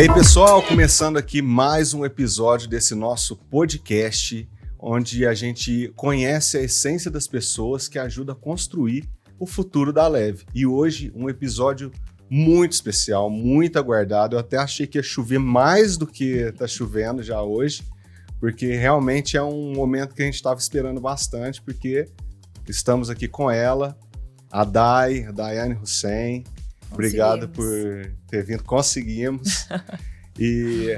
aí, pessoal, começando aqui mais um episódio desse nosso podcast, onde a gente conhece a essência das pessoas que ajudam a construir o futuro da Leve. E hoje, um episódio muito especial, muito aguardado. Eu até achei que ia chover mais do que está chovendo já hoje, porque realmente é um momento que a gente estava esperando bastante, porque estamos aqui com ela, a Daiane Hussein. Obrigado por ter vindo, conseguimos. E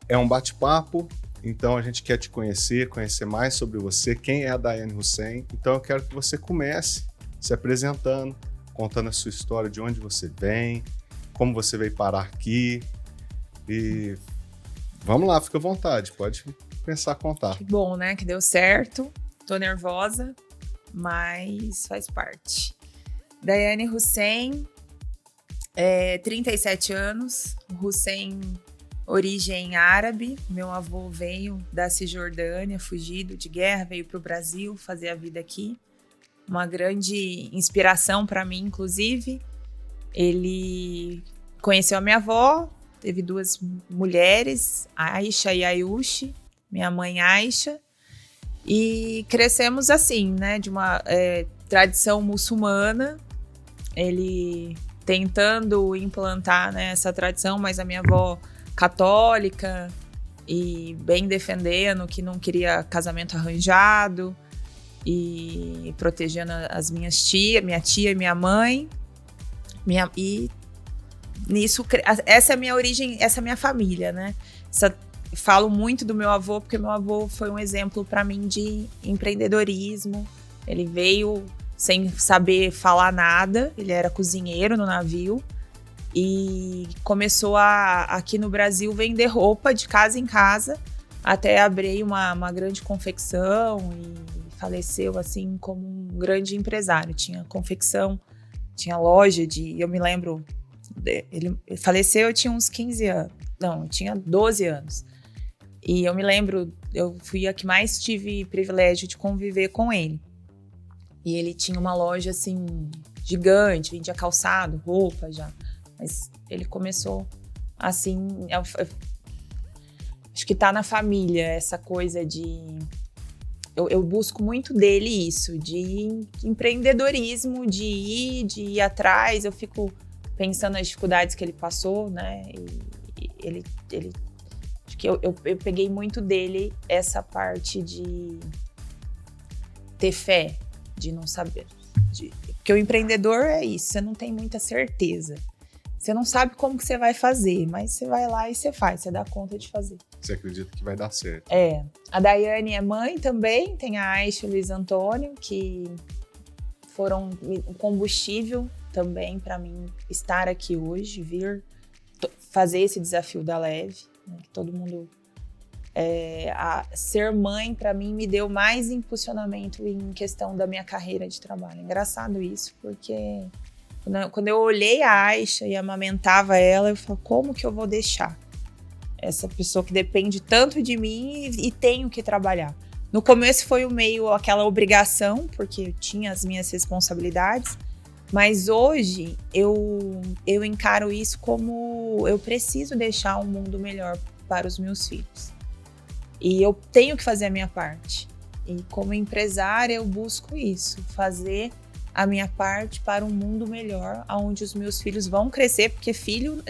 é um bate-papo, então a gente quer te conhecer mais sobre você, quem é a Daiane Hussein. Então eu quero que você comece se apresentando, contando a sua história, de onde você vem, como você veio parar aqui. E vamos lá, fica à vontade, pode começar a contar. Que bom, né? Que deu certo. Tô nervosa, mas faz parte. Daiane Hussein, 37 anos, Hussein, origem árabe. Meu avô veio da Cisjordânia, fugido de guerra, veio para o Brasil fazer a vida aqui. Uma grande inspiração para mim, inclusive. Ele conheceu a minha avó, teve duas mulheres, Aisha e Ayushi, minha mãe Aisha, e crescemos assim, né, de uma tradição muçulmana. Ele tentando implantar, né, essa tradição, mas a minha avó católica e bem defendendo que não queria casamento arranjado e protegendo as minha tia e minha mãe. E nisso, essa é a minha origem, essa é a minha família, né? Falo muito do meu avô, porque meu avô foi um exemplo para mim de empreendedorismo. Ele veio sem saber falar nada, ele era cozinheiro no navio e começou aqui no Brasil, vender roupa de casa em casa, até abrir uma grande confecção e faleceu assim como um grande empresário. Tinha confecção, tinha loja eu me lembro, ele faleceu, eu tinha uns 15 anos, não, eu tinha 12 anos. E eu me lembro, eu fui a que mais tive privilégio de conviver com ele. E ele tinha uma loja, assim, gigante, vendia calçado, roupa já. Mas ele começou, assim, acho que tá na família essa coisa de... Eu busco muito dele isso, de empreendedorismo, de ir atrás. Eu fico pensando nas dificuldades que ele passou, né? E ele acho que eu peguei muito dele essa parte de ter fé, de não saber. Porque o empreendedor é isso, você não tem muita certeza. Você não sabe como que você vai fazer, mas você vai lá e você faz, você dá conta de fazer. Você acredita que vai dar certo? A Daiane é mãe também, tem a Aisha e o Luiz Antônio, que foram um combustível também para mim estar aqui hoje, vir fazer esse desafio da Leve, né, que todo mundo... ser mãe, para mim, me deu mais impulsionamento em questão da minha carreira de trabalho. Engraçado isso, porque quando eu olhei a Aisha e amamentava ela, eu falei, como que eu vou deixar essa pessoa que depende tanto de mim e tenho que trabalhar? No começo foi meio aquela obrigação, porque eu tinha as minhas responsabilidades, mas hoje eu encaro isso como eu preciso deixar um mundo melhor para os meus filhos. E eu tenho que fazer a minha parte. E como empresária eu busco isso, fazer a minha parte para um mundo melhor, onde os meus filhos vão crescer, porque filho,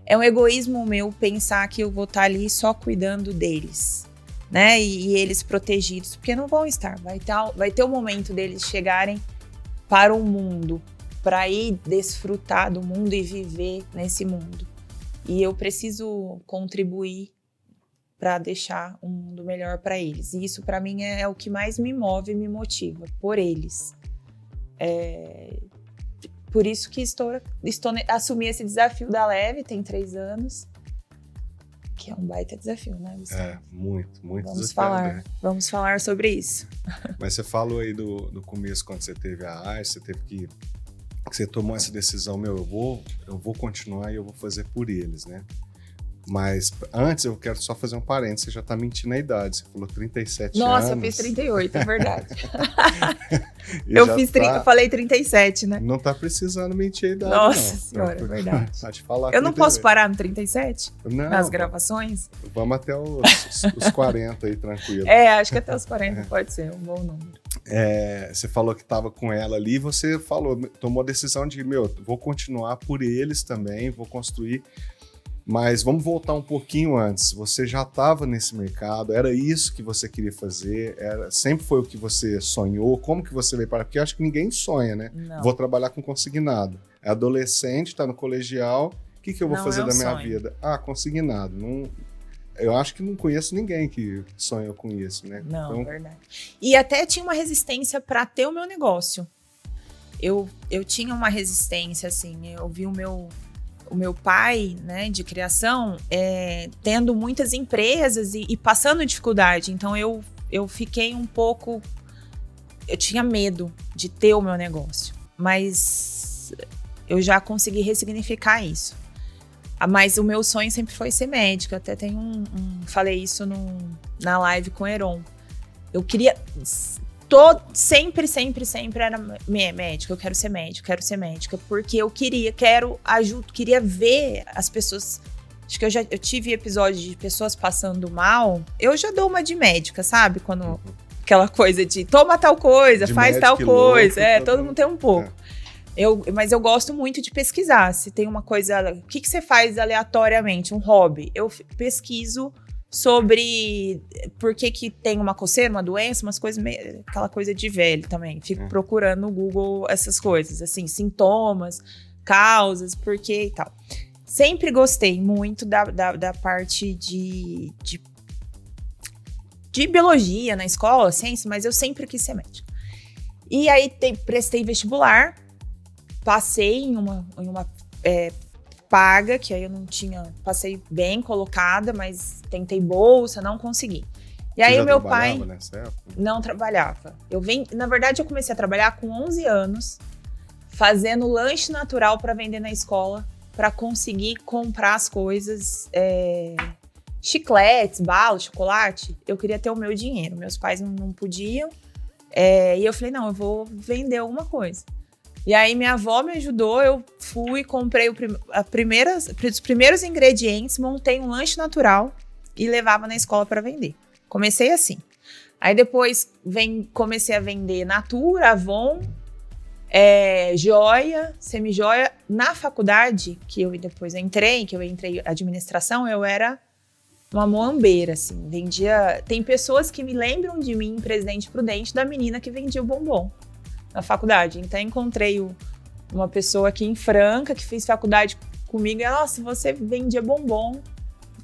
é um egoísmo meu pensar que eu vou estar ali só cuidando deles, né? E eles protegidos, porque não vão estar. Vai ter o momento deles chegarem para o mundo, para ir desfrutar do mundo e viver nesse mundo. E eu preciso contribuir para deixar um mundo melhor para eles. E isso, para mim, é o que mais me move e me motiva, por eles. Por isso que assumi esse desafio da Leve, tem 3 anos, que é um baita desafio, né, Gustavo? Muito Vamos falar sobre isso. Mas você falou aí do começo, quando você teve a Aisha, você tomou essa decisão, eu vou continuar e eu vou fazer por eles, né? Mas antes eu quero só fazer um parênteses, você já tá mentindo a idade, você falou 37 anos. Nossa, eu fiz 38, é verdade. Eu falei 37, né? Não tá precisando mentir a idade, Nossa senhora, é verdade. Pode falar. Eu não posso parar no 37? Não. Nas gravações? Vamos até os 40 aí, tranquilo. Acho que até os 40 pode ser um bom número. Você falou que tava com ela ali, você tomou a decisão de, vou continuar por eles também, vou construir. Mas vamos voltar um pouquinho antes. Você já estava nesse mercado, era isso que você queria fazer? Sempre foi o que você sonhou? Como que você veio para... Porque eu acho que ninguém sonha, né? Não. Vou trabalhar com consignado. É adolescente, está no colegial, o que eu vou fazer da minha vida? Consignado. Não, eu acho que não conheço ninguém que sonhou com isso, né? Não, então... verdade. E até tinha uma resistência para ter o meu negócio. Eu tinha uma resistência, assim, eu vi o meu pai, né, de criação, tendo muitas empresas e passando dificuldade. Então, eu fiquei um pouco... Eu tinha medo de ter o meu negócio. Mas eu já consegui ressignificar isso. Mas o meu sonho sempre foi ser médica. Até tem falei isso na live com o Heron. Eu queria... Sempre era médica, eu quero ser médica, porque eu queria ver as pessoas. Acho que eu tive episódios de pessoas passando mal, eu já dou uma de médica, sabe? Quando aquela coisa de toma tal coisa, faz tal coisa, todo mundo tem um pouco. Mas eu gosto muito de pesquisar, se tem uma coisa, o que você faz aleatoriamente, um hobby? Eu pesquiso sobre por que tem uma coceira, uma doença, umas coisas, aquela coisa de velho também. Fico procurando no Google essas coisas, assim, sintomas, causas, porquê e tal. Sempre gostei muito da parte de biologia na escola, ciência, mas eu sempre quis ser médica. E aí prestei vestibular, passei em uma paga, que aí eu não tinha... Passei bem colocada, mas tentei bolsa, não consegui. E aí o meu pai... Nessa época? Não trabalhava. Na verdade, eu comecei a trabalhar com 11 anos, fazendo lanche natural para vender na escola, para conseguir comprar as coisas, chicletes, bala, chocolate. Eu queria ter o meu dinheiro. Meus pais não podiam. E eu falei, não, eu vou vender alguma coisa. E aí minha avó me ajudou, eu fui, comprei os primeiros ingredientes, montei um lanche natural e levava na escola para vender. Comecei assim. Aí depois comecei a vender Natura, Avon, joia, semi-joia. Na faculdade, que eu entrei administração, eu era uma moambeira, assim, vendia... Tem pessoas que me lembram de mim, Presidente Prudente, da menina que vendia o bombom na faculdade. Então, encontrei uma pessoa aqui em Franca que fez faculdade comigo e ela, nossa, você vendia bombom.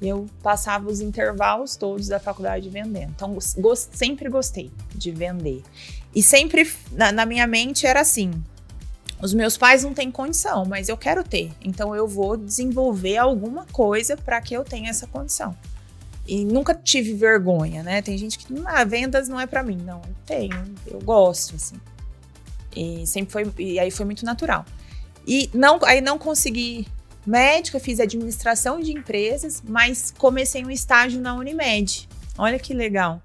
E eu passava os intervalos todos da faculdade vendendo. Então, sempre gostei de vender. E sempre, na minha mente, era assim, os meus pais não têm condição, mas eu quero ter. Então, eu vou desenvolver alguma coisa para que eu tenha essa condição. E nunca tive vergonha, né? Tem gente que, vendas não é para mim. Não, eu tenho, eu gosto, assim. E aí foi muito natural. Aí não consegui médica, fiz administração de empresas, mas comecei um estágio na Unimed. Olha que legal.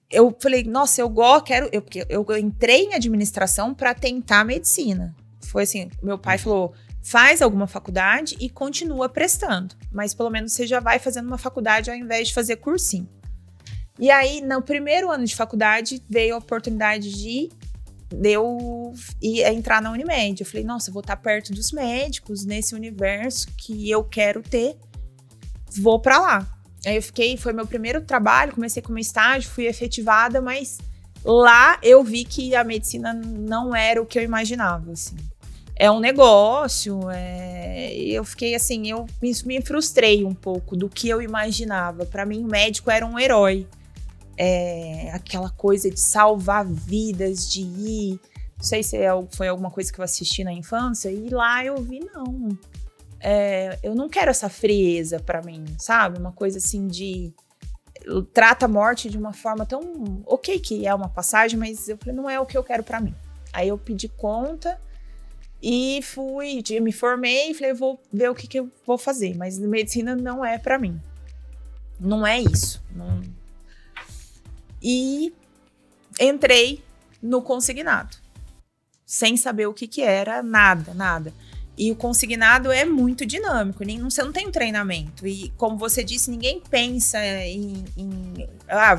Eu falei, nossa, porque eu entrei em administração para tentar medicina. Foi assim, meu pai falou, faz alguma faculdade e continua prestando, mas pelo menos você já vai fazendo uma faculdade ao invés de fazer cursinho. E aí, no primeiro ano de faculdade, veio a oportunidade de eu entrar na Unimed. Eu falei, nossa, eu vou estar perto dos médicos nesse universo que eu quero ter, vou para lá. Aí foi meu primeiro trabalho, comecei como estágio, fui efetivada, mas lá eu vi que a medicina não era o que eu imaginava, assim. É um negócio, eu fiquei assim, eu me frustrei um pouco do que eu imaginava. Para mim, o médico era um herói. Aquela coisa de salvar vidas, de ir... Não sei se foi alguma coisa que eu assisti na infância, e lá eu vi, não. Eu não quero essa frieza pra mim, sabe? Uma coisa assim de... Trata a morte de uma forma tão... Ok que é uma passagem, mas eu falei, não é o que eu quero pra mim. Aí eu pedi conta, E me formei e falei, eu vou ver o que eu vou fazer. Mas medicina não é pra mim. Não é isso. Não... E entrei no consignado. Sem saber o que era, nada. E o consignado é muito dinâmico. Você não tem um treinamento. E como você disse, ninguém pensa em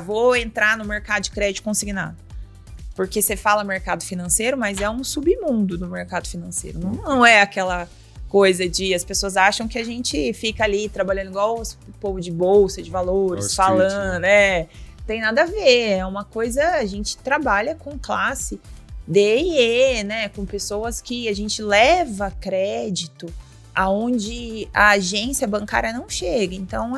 vou entrar no mercado de crédito consignado. Porque você fala mercado financeiro, mas é um submundo do mercado financeiro. Não é aquela coisa de... As pessoas acham que a gente fica ali trabalhando igual o povo de bolsa, de valores, falando, Tem nada a ver. É uma coisa... A gente trabalha com classe D e E, né? Com pessoas que a gente leva crédito aonde a agência bancária não chega. Então,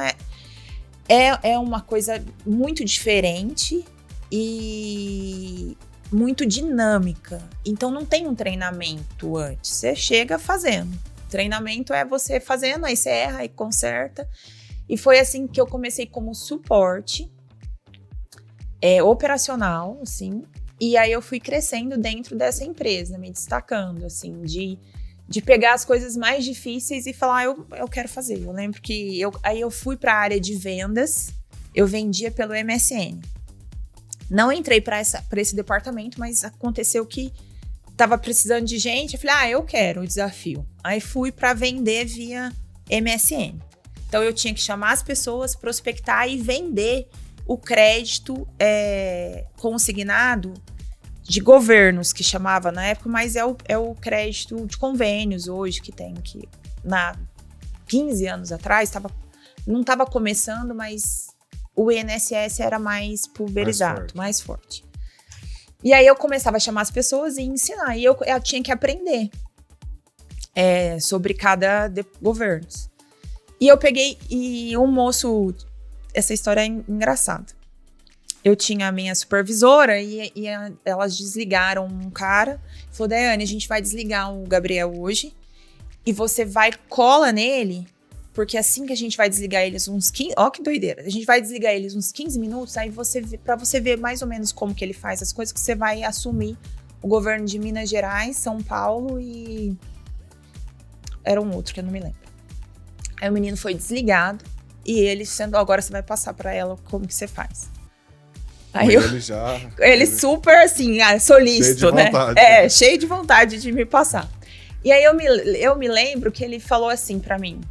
é uma coisa muito diferente e muito dinâmica. Então não tem um treinamento antes, você chega fazendo. Treinamento é você fazendo, aí você erra e conserta. E foi assim que eu comecei como suporte operacional, assim, e aí eu fui crescendo dentro dessa empresa, me destacando, assim, de pegar as coisas mais difíceis e falar, eu quero fazer. Eu lembro que aí eu fui para a área de vendas, eu vendia pelo MSN. Não entrei para esse departamento, mas aconteceu que estava precisando de gente. Eu falei, eu quero o desafio. Aí fui para vender via MSN. Então eu tinha que chamar as pessoas, prospectar e vender o crédito consignado de governos, que chamava na época, mas é o crédito de convênios hoje que tem, que 15 anos atrás não estava começando, mas o INSS era mais pulverizado, mais forte. E aí eu começava a chamar as pessoas e ensinar. E eu tinha que aprender sobre cada governo. E eu peguei, e um moço... Essa história é engraçada. Eu tinha a minha supervisora e elas desligaram um cara. Falou, Daiane, a gente vai desligar o Gabriel hoje. E você cola nele... Porque assim que a gente vai desligar eles uns 15... Ó, que doideira. A gente vai desligar eles uns 15 minutos, aí pra você ver mais ou menos como que ele faz as coisas, que você vai assumir o governo de Minas Gerais, São Paulo e... Era um outro que eu não me lembro. Aí o menino foi desligado e ele agora você vai passar pra ela como que você faz. Aí ele super assim, solícito, né? Vontade. Cheio de vontade de me passar. E aí eu me lembro que ele falou assim pra mim,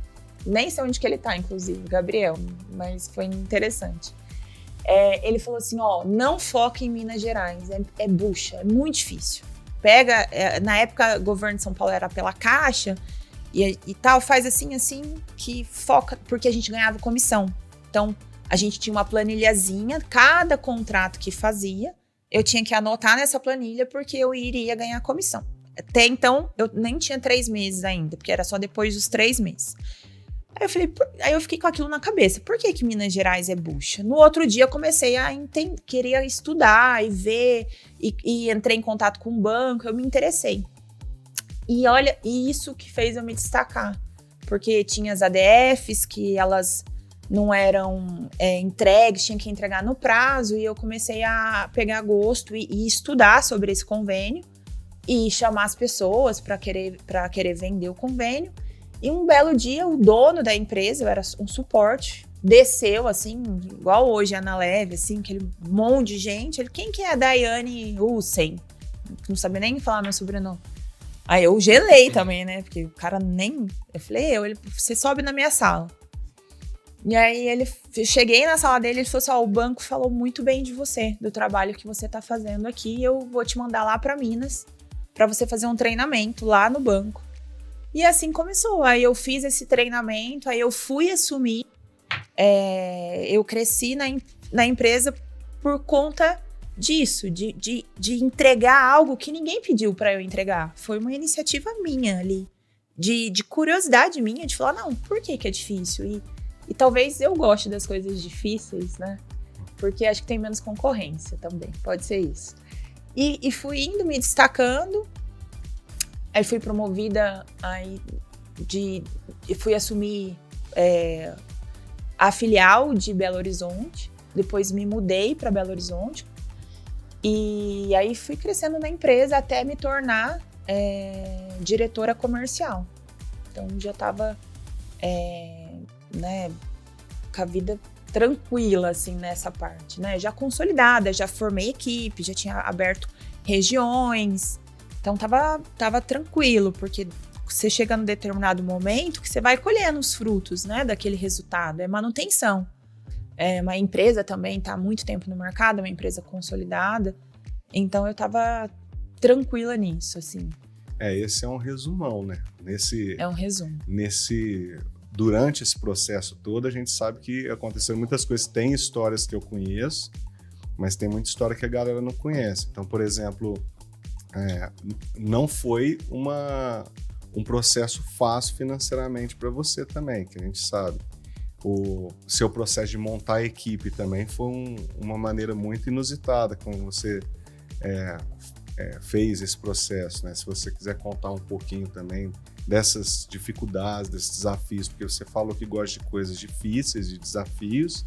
nem sei onde que ele tá, inclusive, Gabriel, mas foi interessante. Ele falou assim, não foca em Minas Gerais, é bucha, é muito difícil. Pega, na época, o governo de São Paulo era pela Caixa e tal, faz assim, que foca, porque a gente ganhava comissão. Então, a gente tinha uma planilhazinha, cada contrato que fazia, eu tinha que anotar nessa planilha porque eu iria ganhar comissão. Até então, eu nem tinha 3 meses ainda, porque era só depois dos 3 meses. Aí eu fiquei com aquilo na cabeça. Por que Minas Gerais é bucha? No outro dia eu comecei a querer estudar e ver, e entrei em contato com o banco, eu me interessei. E olha, isso que fez eu me destacar. Porque tinha as ADFs que elas não eram entregues, tinha que entregar no prazo, e eu comecei a pegar gosto e estudar sobre esse convênio e chamar as pessoas para querer vender o convênio. E um belo dia, o dono da empresa, eu era um suporte, desceu, assim, igual hoje, na leve, assim, aquele monte de gente. Ele, quem que é a Daiane Hussein? Não sabia nem falar meu sobrenome. Aí eu gelei também, né? Porque o cara nem... Eu falei, você sobe na minha sala. E aí cheguei na sala dele, ele falou assim, o banco falou muito bem de você, do trabalho que você tá fazendo aqui, eu vou te mandar lá para Minas, para você fazer um treinamento lá no banco. E assim começou. Aí eu fiz esse treinamento, aí eu fui assumir. Eu cresci na empresa por conta disso, de entregar algo que ninguém pediu para eu entregar. Foi uma iniciativa minha ali, de curiosidade minha, de falar, não, por que é difícil? E talvez eu goste das coisas difíceis, né? Porque acho que tem menos concorrência também, pode ser isso. E fui indo, me destacando. Aí fui promovida, fui assumir a filial de Belo Horizonte, depois me mudei para Belo Horizonte, e aí fui crescendo na empresa até me tornar diretora comercial. Então já estava né, com a vida tranquila assim, nessa parte, né? Já consolidada, já formei equipe, já tinha aberto regiões. Então tava tranquilo, porque você chega num determinado momento que você vai colhendo os frutos, né, daquele resultado. É manutenção. Uma empresa também está há muito tempo no mercado, uma empresa consolidada. Então eu estava tranquila nisso, assim. Esse é um resumão, né? É um resumo. Durante esse processo todo, a gente sabe que aconteceram muitas coisas. Tem histórias que eu conheço, mas tem muita história que a galera não conhece. Então, por exemplo, não foi um processo fácil financeiramente para você também, que a gente sabe. O seu processo de montar a equipe também foi uma maneira muito inusitada, como você fez esse processo, né? Se você quiser contar um pouquinho também dessas dificuldades, desses desafios, porque você falou que gosta de coisas difíceis, de desafios,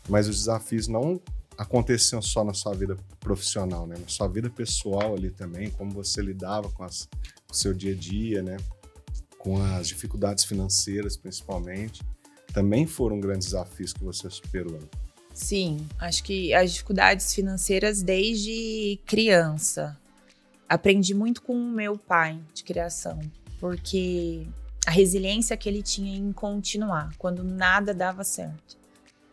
mas os desafios não aconteciam só na sua vida profissional, né? Na sua vida pessoal ali também, como você lidava com o seu dia a dia, né? Com as dificuldades financeiras, principalmente. Também foram grandes desafios que você superou. Sim, acho que as dificuldades financeiras desde criança. Aprendi muito com o meu pai de criação, porque a resiliência que ele tinha em continuar, quando nada dava certo.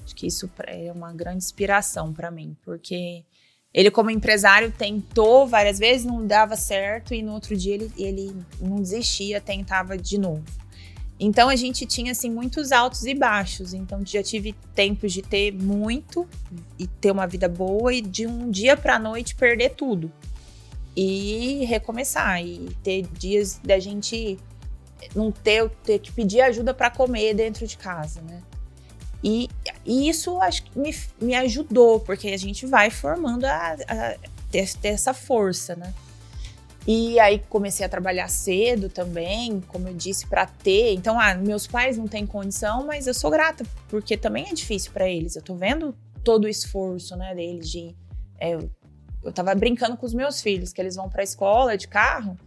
Acho que isso é uma grande inspiração para mim, porque ele, como empresário, tentou várias vezes, não dava certo, e no outro dia ele não desistia, tentava de novo. Então a gente tinha assim muitos altos e baixos. Então já tive tempos de ter muito e ter uma vida boa, e de um dia para a noite perder tudo e recomeçar, e ter dias da gente não ter que pedir ajuda para comer dentro de casa, né? E isso acho que me ajudou, porque a gente vai formando a ter essa força, né? E aí comecei a trabalhar cedo também, como eu disse, para ter. Então, meus pais não têm condição, mas eu sou grata, porque também é difícil para eles. Eu tô vendo todo o esforço, né, deles de... eu tava brincando com os meus filhos, que eles vão pra escola de carro,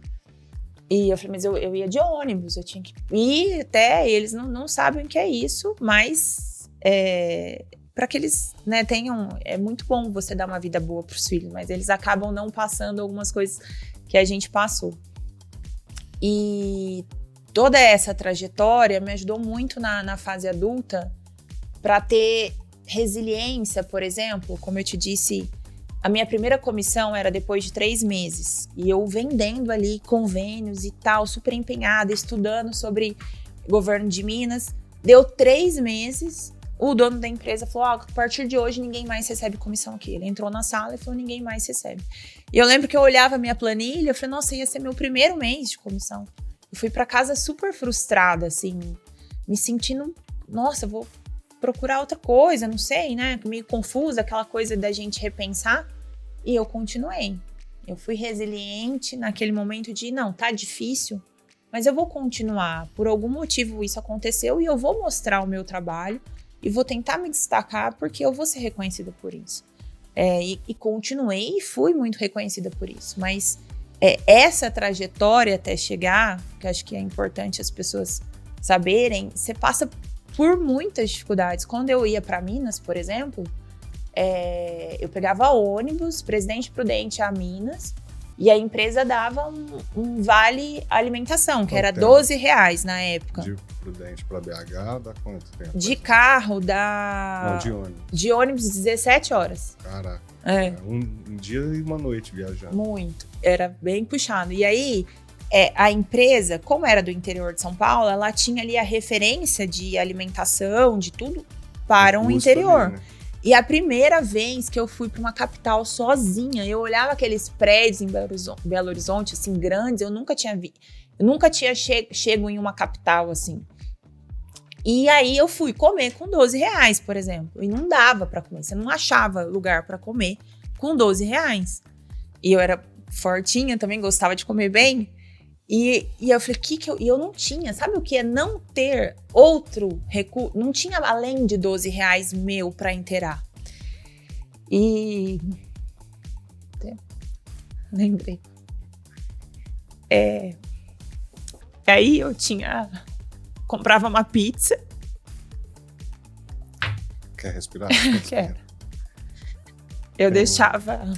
e eu falei, mas eu ia de ônibus, eu tinha que ir até, eles não sabem o que é isso, mas para que eles, né, tenham... É muito bom você dar uma vida boa pros filhos, mas eles acabam não passando algumas coisas que a gente passou. E toda essa trajetória me ajudou muito na fase adulta para ter resiliência, por exemplo, como eu te disse, a minha primeira comissão era depois de 3 meses, e eu vendendo ali convênios e tal, super empenhada, estudando sobre governo de Minas. Deu 3 meses, o dono da empresa falou, a partir de hoje ninguém mais recebe comissão aqui. Ele entrou na sala e falou, ninguém mais recebe. E eu lembro que eu olhava a minha planilha, eu falei, nossa, ia ser meu primeiro mês de comissão. Eu fui para casa super frustrada, assim, me sentindo, nossa, vou procurar outra coisa, não sei, né? Meio confusa, aquela coisa da gente repensar. E eu continuei. Eu fui resiliente naquele momento de, não, tá difícil, mas eu vou continuar. Por algum motivo isso aconteceu e eu vou mostrar o meu trabalho e vou tentar me destacar, porque eu vou ser reconhecida por isso. E continuei e fui muito reconhecida por isso. Mas essa trajetória até chegar, que acho que é importante as pessoas saberem, você passa por muitas dificuldades. Quando eu ia para Minas, por exemplo, eu pegava ônibus, Presidente Prudente a Minas, e a empresa dava um vale alimentação, que era R$12 na época. De Prudente para BH dá quanto tempo? De carro dá... Não, de ônibus. De ônibus, 17 horas. Caraca. Um dia e uma noite viajando. Muito. Era bem puxado. E aí, a empresa, como era do interior de São Paulo, ela tinha ali a referência de alimentação, de tudo, para um interior. Ali, né? E a primeira vez que eu fui para uma capital sozinha, eu olhava aqueles prédios em Belo Horizonte, assim, grandes, eu nunca tinha chego em uma capital, assim. E aí eu fui comer com R$12, por exemplo, e não dava para comer, você não achava lugar para comer com R$12. E eu era fortinha também, gostava de comer bem, e eu falei, eu não tinha, sabe o que é não ter outro recurso? Não tinha além de R$12 meu para inteirar. E... lembrei. Aí eu comprava uma pizza. Quer respirar? Quero. Eu deixava...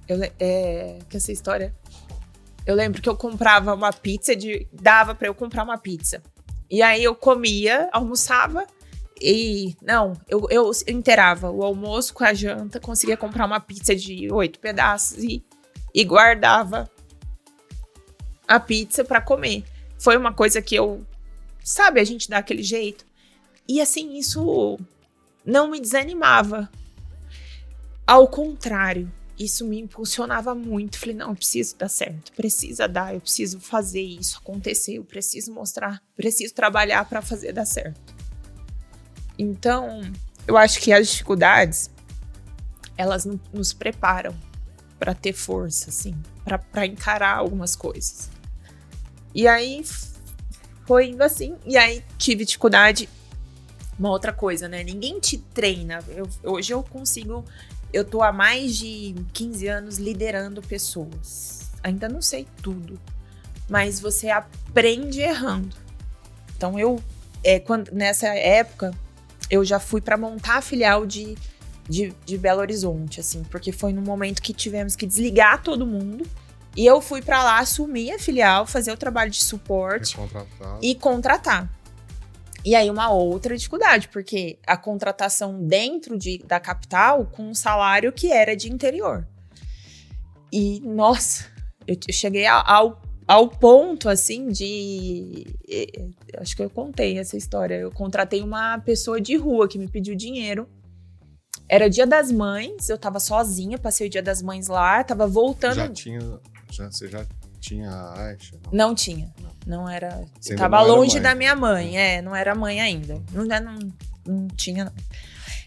que essa história... Eu lembro que eu comprava uma pizza, dava pra eu comprar uma pizza. E aí eu comia, almoçava e... Não, eu inteirava o almoço com a janta, conseguia comprar uma pizza de 8 pedaços e guardava a pizza pra comer. Foi uma coisa que sabe, a gente dá aquele jeito. E assim, isso não me desanimava. Ao contrário, isso me impulsionava muito. Falei, não, eu preciso dar certo, precisa dar, eu preciso fazer isso acontecer, eu preciso mostrar, preciso trabalhar para fazer dar certo. Então, eu acho que as dificuldades, elas nos preparam para ter força, assim, para encarar algumas coisas. E aí, foi indo assim, e aí tive dificuldade. Uma outra coisa, né? Ninguém te treina. Hoje eu consigo... Eu tô há mais de 15 anos liderando pessoas. Ainda não sei tudo. Mas você aprende errando. Então, nessa época, eu já fui para montar a filial de Belo Horizonte, assim. Porque foi no momento que tivemos que desligar todo mundo. E eu fui para lá assumir a filial, fazer o trabalho de suporte e contratar. E aí uma outra dificuldade, porque a contratação dentro da capital com um salário que era de interior. E, nossa, eu cheguei ao ponto, assim, acho que eu contei essa história. Eu contratei uma pessoa de rua que me pediu dinheiro. Era Dia das Mães, eu tava sozinha, passei o Dia das Mães lá, tava voltando... Você já tinha a Aisha? Não tinha. Não era... Você tava longe da minha mãe. Não era mãe ainda. Não tinha, não.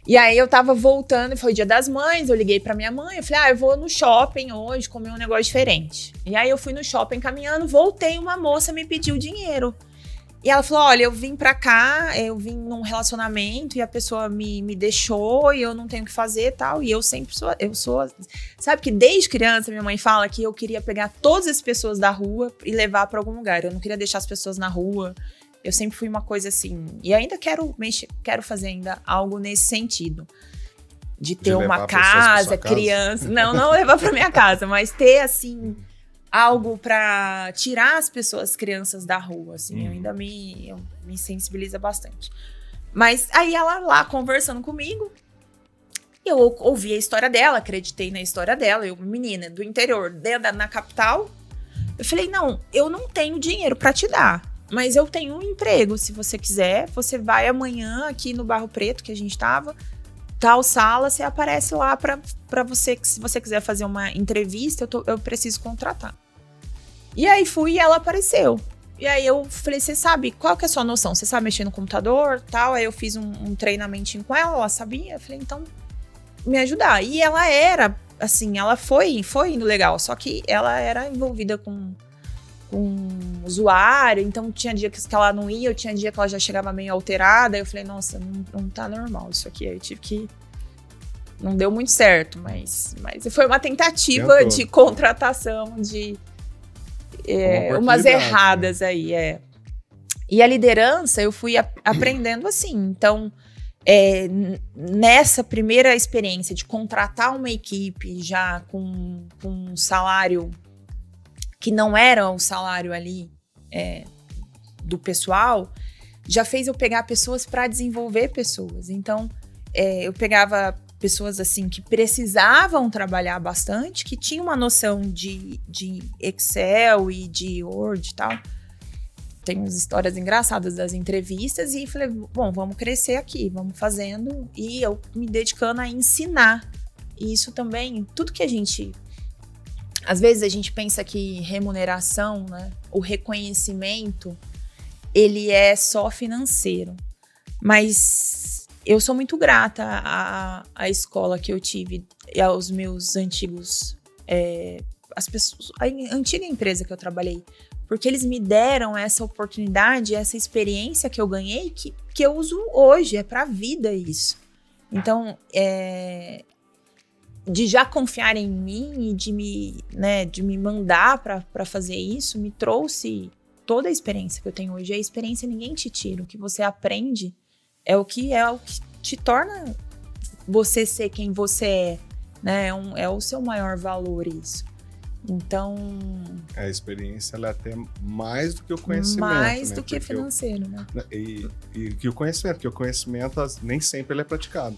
E aí eu tava voltando, foi o Dia das Mães, eu liguei pra minha mãe, eu falei, eu vou no shopping hoje comer um negócio diferente. E aí eu fui no shopping caminhando, voltei, uma moça me pediu dinheiro. E ela falou, olha, eu vim pra cá, eu vim num relacionamento e a pessoa me deixou e eu não tenho o que fazer e tal. E eu sempre sou... Sabe que desde criança minha mãe fala que eu queria pegar todas as pessoas da rua e levar pra algum lugar. Eu não queria deixar as pessoas na rua. Eu sempre fui uma coisa assim. E ainda quero fazer ainda algo nesse sentido. De ter uma casa, criança... Não levar pra minha casa, mas ter assim... algo pra tirar as pessoas, crianças da rua, assim, ainda me sensibiliza bastante. Mas aí ela lá conversando comigo, eu ouvi a história dela, acreditei na história dela, menina do interior, na capital, eu falei, não, eu não tenho dinheiro pra te dar, mas eu tenho um emprego, se você quiser, você vai amanhã aqui no Barro Preto, que a gente tava, tal sala, você aparece lá pra você, que se você quiser fazer uma entrevista, eu preciso contratar. E aí fui e ela apareceu. E aí eu falei, você sabe, qual que é a sua noção? Você sabe mexer no computador, tal? Aí eu fiz um treinamentinho com ela sabia. Eu falei, então, me ajudar. E ela era, assim, ela foi indo legal, só que ela era envolvida com usuário, então tinha dia que ela não ia, tinha dia que ela já chegava meio alterada, aí eu falei, nossa, não tá normal isso aqui, aí eu tive que... Não deu muito certo, mas foi uma tentativa de contratação, de umas erradas aí, E a liderança eu fui aprendendo assim, então... nessa primeira experiência de contratar uma equipe já com um salário que não era o salário ali do pessoal, já fez eu pegar pessoas para desenvolver pessoas. Então, eu pegava pessoas assim que precisavam trabalhar bastante, que tinham uma noção de Excel e de Word e tal. Tem umas histórias engraçadas das entrevistas e falei, bom, vamos crescer aqui, vamos fazendo, e eu me dedicando a ensinar. E isso também, tudo que a gente... Às vezes a gente pensa que remuneração, né, o reconhecimento, ele é só financeiro. Mas eu sou muito grata à escola que eu tive e aos meus antigos... as pessoas, a antiga empresa que eu trabalhei, porque eles me deram essa oportunidade, essa experiência que eu ganhei, que eu uso hoje, é pra vida isso. Então, de já confiar em mim e de me mandar para fazer isso, me trouxe toda a experiência que eu tenho hoje. A experiência ninguém te tira. O que você aprende é o que te torna você ser quem você é, né? É o seu maior valor isso. Então... A experiência, ela é até mais do que o conhecimento. Mais, né? Do que porque financeiro, né? E que o conhecimento nem sempre ele é praticado.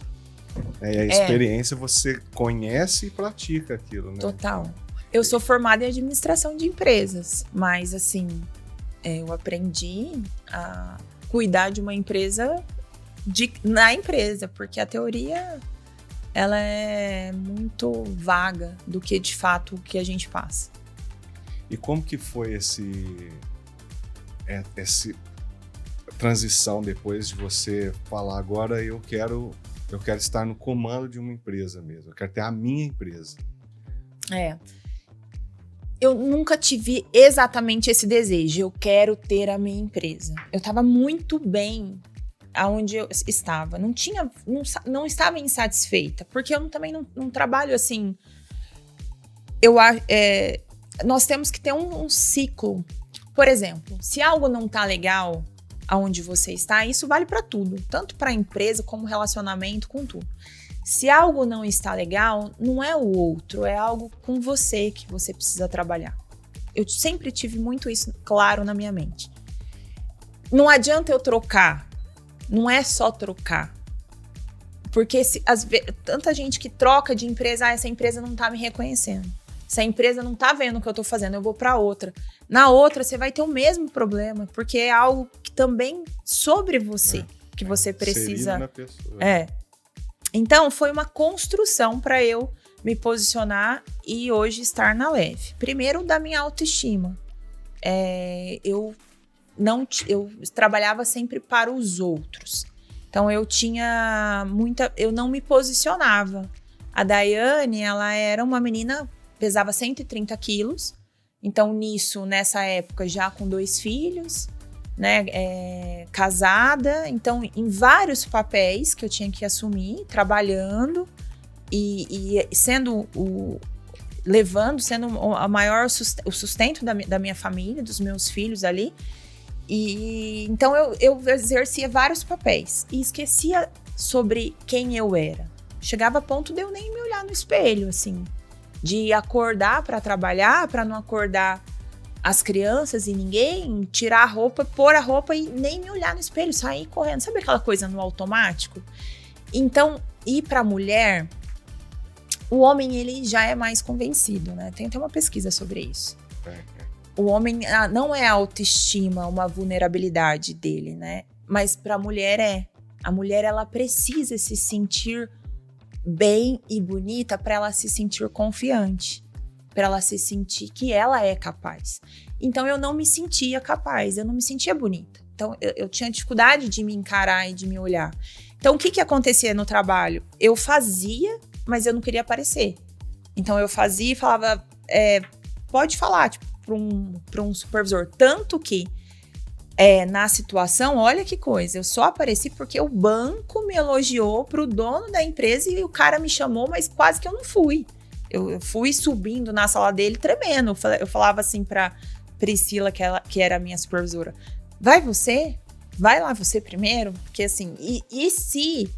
E a experiência você conhece e pratica aquilo, né? Total. Eu sou formada em administração de empresas, mas assim, eu aprendi a cuidar de uma empresa na empresa, porque a teoria ela é muito vaga do que de fato o que a gente passa. E como que foi essa transição depois de você falar agora eu quero estar no comando de uma empresa mesmo, eu quero ter a minha empresa? Eu nunca tive exatamente esse desejo, eu quero ter a minha empresa. Eu estava muito bem aonde eu estava, não estava insatisfeita, porque eu também não trabalho assim. Nós temos que ter um ciclo. Por exemplo, se algo não tá legal aonde você está, isso vale para tudo, tanto para a empresa como relacionamento, com tudo. Se algo não está legal, não é o outro, é algo com você que você precisa trabalhar. Eu sempre tive muito isso claro na minha mente. Não adianta eu trocar, não é só trocar. Porque tanta gente que troca de empresa, essa empresa não tá me reconhecendo. Essa empresa não tá vendo o que eu tô fazendo, eu vou para outra. Na outra, você vai ter o mesmo problema, porque é algo que também sobre você, que você precisa... Na pessoa. Então, foi uma construção para eu me posicionar e hoje estar na Leve. Primeiro, da minha autoestima. Eu trabalhava sempre para os outros. Então, eu não me posicionava. A Daiane, ela era uma menina, pesava 130 quilos. Então, nessa época, já com 2 filhos, né, casada, então em vários papéis que eu tinha que assumir, trabalhando e sendo o maior o sustento da minha família, dos meus filhos ali. E então eu exercia vários papéis e esquecia sobre quem eu era. Chegava a ponto de eu nem me olhar no espelho, assim, de acordar para trabalhar, para não acordar as crianças e ninguém, tirar a roupa, pôr a roupa e nem me olhar no espelho, sair correndo. Sabe aquela coisa no automático? Então, ir para a mulher, o homem ele já é mais convencido, né? Tem até uma pesquisa sobre isso. O homem não é a autoestima, uma vulnerabilidade dele, né? Mas para a mulher A mulher ela precisa se sentir bem e bonita para ela se sentir confiante, para ela se sentir que ela é capaz. Então eu não me sentia capaz, eu não me sentia bonita. Então eu tinha dificuldade de me encarar e de me olhar. Então o que acontecia no trabalho? Eu fazia, mas eu não queria aparecer. Então eu fazia e falava, pode falar, tipo, para um supervisor. Tanto que na situação, olha que coisa, eu só apareci porque o banco me elogiou pro dono da empresa e o cara me chamou, mas quase que eu não fui. Eu fui subindo na sala dele tremendo. Eu falava assim pra Priscila, que era a minha supervisora, vai lá você primeiro, porque assim, e se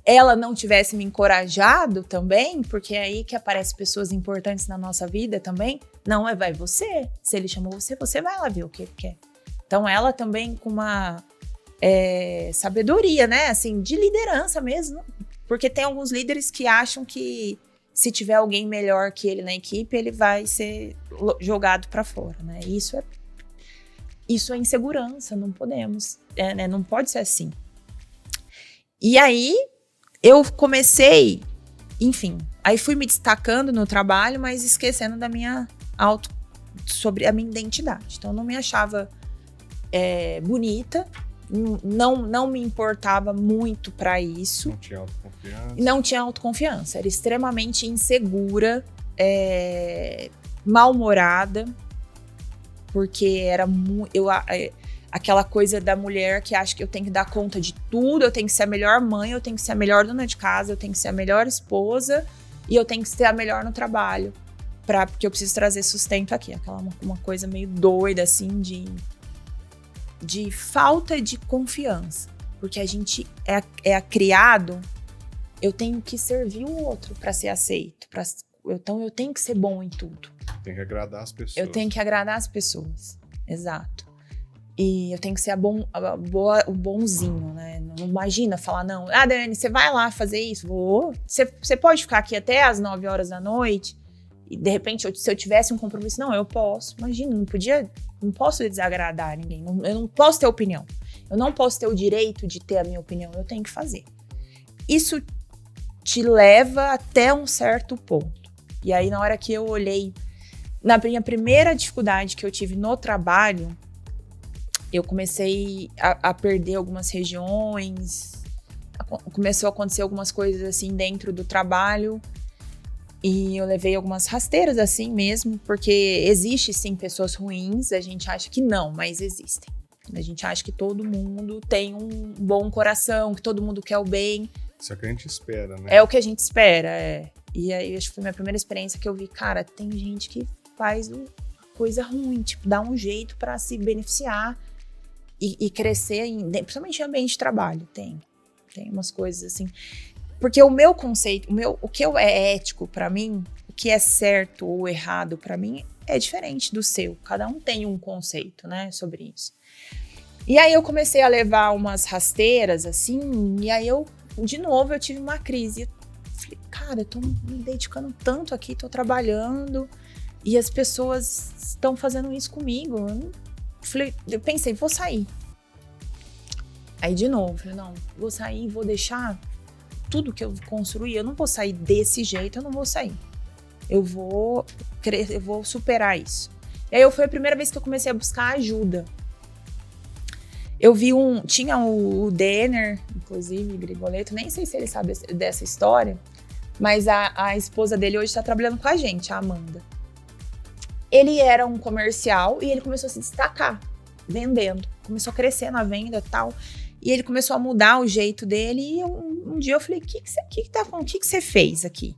ela não tivesse me encorajado também, porque é aí que aparecem pessoas importantes na nossa vida também, não, vai você, se ele chamou você vai lá ver o que ele quer. Então ela também com uma sabedoria, né, assim, de liderança mesmo, porque tem alguns líderes que acham que se tiver alguém melhor que ele na equipe, ele vai ser jogado para fora, né, isso é insegurança, não podemos, né, não pode ser assim. E aí eu comecei, enfim, aí fui me destacando no trabalho, mas esquecendo da minha sobre a minha identidade. Então eu não me achava bonita, não me importava muito para isso. Não tinha autoconfiança. Não tinha autoconfiança, era extremamente insegura, mal-humorada, porque era aquela coisa da mulher que acha que eu tenho que dar conta de tudo, eu tenho que ser a melhor mãe, eu tenho que ser a melhor dona de casa, eu tenho que ser a melhor esposa, E eu tenho que ser a melhor no trabalho, porque eu preciso trazer sustento aqui. Uma coisa meio doida, assim, de falta de confiança. Porque a gente é criado, eu tenho que servir o outro para ser aceito. Então eu tenho que ser bom em tudo. Tem que agradar as pessoas. Eu tenho que agradar as pessoas, exato. E eu tenho que ser o bonzinho, né? Não imagina falar, não, Dani, você vai lá fazer isso? Vou. Você pode ficar aqui até as 9 horas da noite? E de repente, se eu tivesse um compromisso, não, eu posso. Imagina, não posso desagradar ninguém. Eu não posso ter opinião. Eu não posso ter o direito de ter a minha opinião. Eu tenho que fazer. Isso te leva até um certo ponto. E aí, na hora que eu olhei, na minha primeira dificuldade que eu tive no trabalho, eu comecei a perder algumas regiões, começou a acontecer algumas coisas assim dentro do trabalho e eu levei algumas rasteiras assim mesmo, porque existe sim pessoas ruins, a gente acha que não, mas existem. A gente acha que todo mundo tem um bom coração, que todo mundo quer o bem. Isso é o que a gente espera, né? É o que a gente espera, é. E aí acho que foi a minha primeira experiência que eu vi, cara, tem gente que faz coisa ruim, tipo, dá um jeito pra se beneficiar e crescer, principalmente em ambiente de trabalho. Tem umas coisas assim. Porque o meu conceito, o que é ético pra mim, o que é certo ou errado pra mim, é diferente do seu. Cada um tem um conceito, né, sobre isso. E aí eu comecei a levar umas rasteiras, assim, e aí de novo, eu tive uma crise. Eu falei, cara, eu tô me dedicando tanto aqui, tô trabalhando, e as pessoas estão fazendo isso comigo. Eu pensei, vou sair. Aí de novo, falei, não, vou sair, vou deixar tudo que eu construí, eu não vou sair desse jeito, eu não vou sair. Eu vou superar isso. E aí foi a primeira vez que eu comecei a buscar ajuda. Eu vi tinha o Denner, inclusive, Grigoleto, nem sei se ele sabe dessa história, mas a esposa dele hoje está trabalhando com a gente, a Amanda. Ele era um comercial e ele começou a se destacar, vendendo. Começou a crescer na venda e tal. E ele começou a mudar o jeito dele. E um dia eu falei, o que você fez aqui?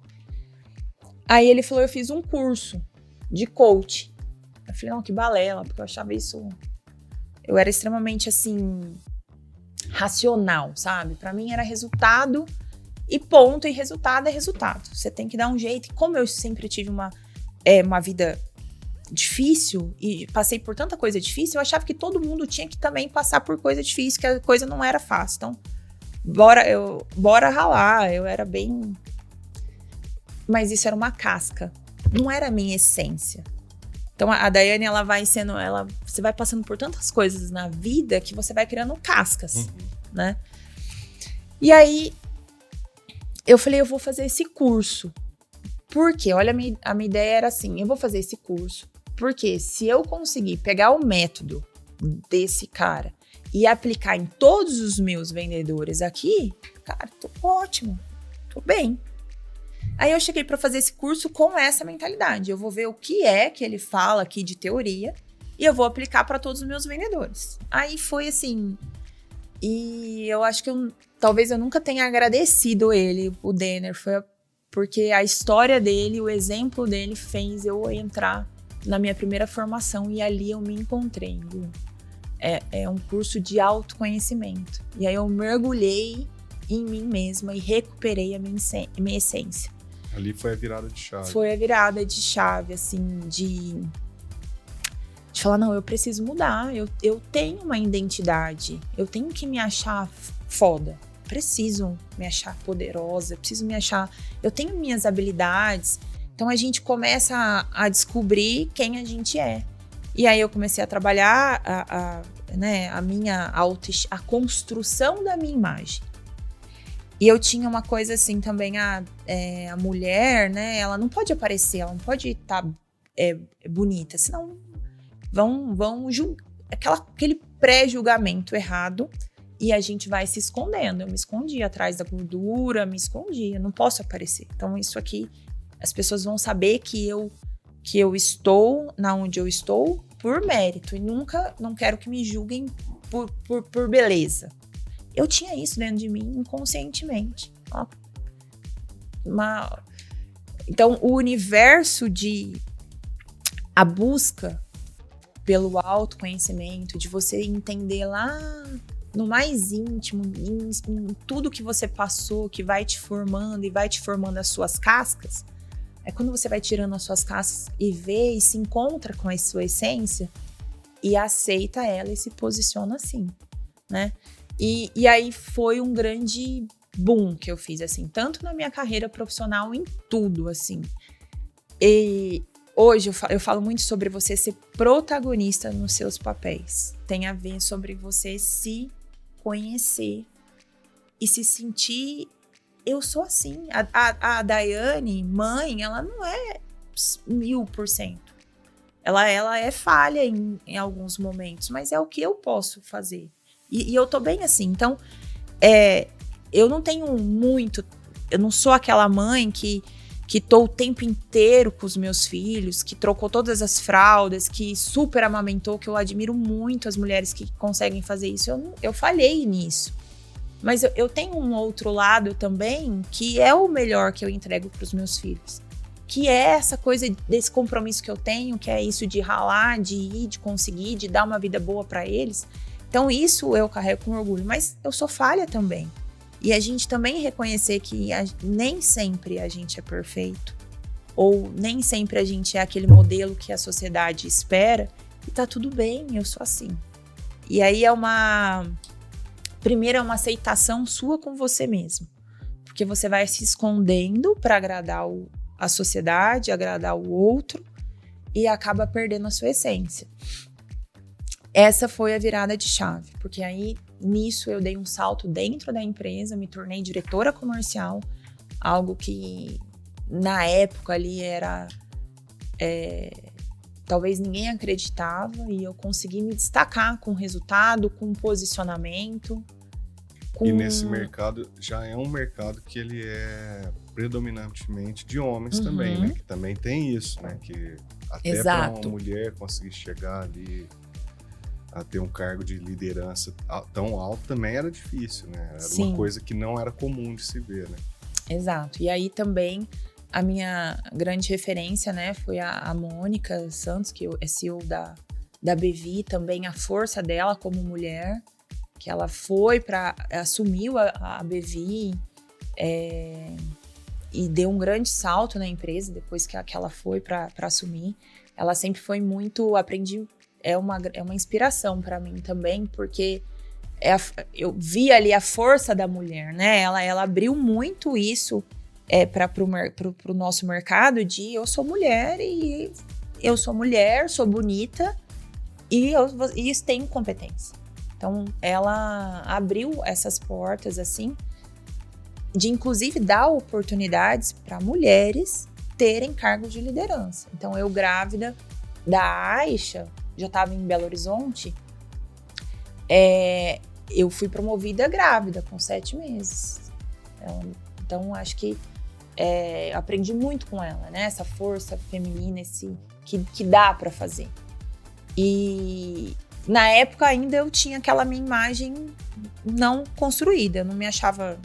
Aí ele falou, eu fiz um curso de coach. Eu falei, não, que balela, porque eu achava isso... Eu era extremamente, assim, racional, sabe? Pra mim era resultado e ponto, e resultado é resultado. Você tem que dar um jeito. E como eu sempre tive uma vida difícil e passei por tanta coisa difícil, eu achava que todo mundo tinha que também passar por coisa difícil, que a coisa não era fácil. Então, bora ralar. Eu era bem... Mas isso era uma casca. Não era a minha essência. Então, a Daiane, você vai passando por tantas coisas na vida que você vai criando cascas, né? E aí, eu falei, eu vou fazer esse curso. Por quê? Olha, a minha ideia era assim, eu vou fazer esse curso, porque se eu conseguir pegar o método desse cara e aplicar em todos os meus vendedores aqui, cara, tô ótimo, tô bem. Aí eu cheguei para fazer esse curso com essa mentalidade. Eu vou ver o que é que ele fala aqui de teoria e eu vou aplicar para todos os meus vendedores. Aí foi assim, e eu acho que talvez eu nunca tenha agradecido ele, o Denner, porque a história dele, o exemplo dele fez eu entrar na minha primeira formação e ali eu me encontrei. É um curso de autoconhecimento. E aí eu mergulhei em mim mesma e recuperei a minha essência. Ali foi a virada de chave. Foi a virada de chave, assim, de falar, não, eu preciso mudar, eu tenho uma identidade, eu tenho que me achar foda, preciso me achar poderosa, preciso me achar, eu tenho minhas habilidades. Então a gente começa a descobrir quem a gente é. E aí eu comecei a trabalhar a construção da minha imagem. E eu tinha uma coisa assim também, a mulher, né, ela não pode aparecer, ela não pode estar bonita, senão vão julgar, aquele pré-julgamento errado e a gente vai se escondendo. Eu me escondi atrás da gordura, me escondi, eu não posso aparecer. Então isso aqui, as pessoas vão saber que eu estou na onde eu estou por mérito e nunca, não quero que me julguem por beleza. Eu tinha isso dentro de mim inconscientemente. Então, o universo a busca pelo autoconhecimento, de você entender lá no mais íntimo, em tudo que você passou, que vai te formando e vai te formando as suas cascas, é quando você vai tirando as suas cascas e vê e se encontra com a sua essência e aceita ela e se posiciona assim, né? E aí foi um grande boom que eu fiz, assim, tanto na minha carreira profissional, em tudo, assim. E hoje eu falo muito sobre você ser protagonista nos seus papéis. Tem a ver sobre você se conhecer e se sentir... Eu sou assim. A Daiane, mãe, ela não é 1000%. Ela é falha em alguns momentos, mas é o que eu posso fazer. E eu tô bem assim. Então, eu não tenho muito... Eu não sou aquela mãe que tô o tempo inteiro com os meus filhos, que trocou todas as fraldas, que super amamentou, que eu admiro muito as mulheres que conseguem fazer isso. Eu falhei nisso. Mas eu tenho um outro lado também, que é o melhor que eu entrego para os meus filhos. Que é essa coisa desse compromisso que eu tenho, que é isso de ralar, de ir, de conseguir, de dar uma vida boa para eles. Então isso eu carrego com orgulho, mas eu sou falha também. E a gente também reconhecer que nem sempre a gente é perfeito, ou nem sempre a gente é aquele modelo que a sociedade espera, e tá tudo bem, eu sou assim. E aí primeiro é uma aceitação sua com você mesmo, porque você vai se escondendo para agradar a sociedade, agradar o outro, e acaba perdendo a sua essência. Essa foi a virada de chave, porque aí nisso eu dei um salto dentro da empresa, me tornei diretora comercial, algo que na época ali era... talvez ninguém acreditava, e eu consegui me destacar com resultado, com posicionamento. E nesse mercado, já é um mercado que ele é predominantemente de homens também, né? Que também tem isso, né? Que até para uma mulher conseguir chegar ali a ter um cargo de liderança tão alto também era difícil, né? Era Sim. Uma coisa que não era comum de se ver, né? Exato. E aí também a minha grande referência, né, foi a Mônica Santos, que é CEO da Bevi, também a força dela como mulher, que ela assumiu a Bevi e deu um grande salto na empresa depois que ela foi para assumir. Ela sempre foi muito... Aprendi... É uma inspiração para mim também, porque eu vi ali a força da mulher, né? Ela abriu muito isso pro nosso mercado de eu sou mulher e eu sou mulher, sou bonita e isso tenho competência. Então, ela abriu essas portas, assim, de inclusive dar oportunidades para mulheres terem cargos de liderança. Então, eu grávida da Aisha, já estava em Belo Horizonte, eu fui promovida grávida com 7 meses. Então, acho que aprendi muito com ela, né? Essa força feminina, que dá para fazer. E na época ainda eu tinha aquela minha imagem não construída, eu não me achava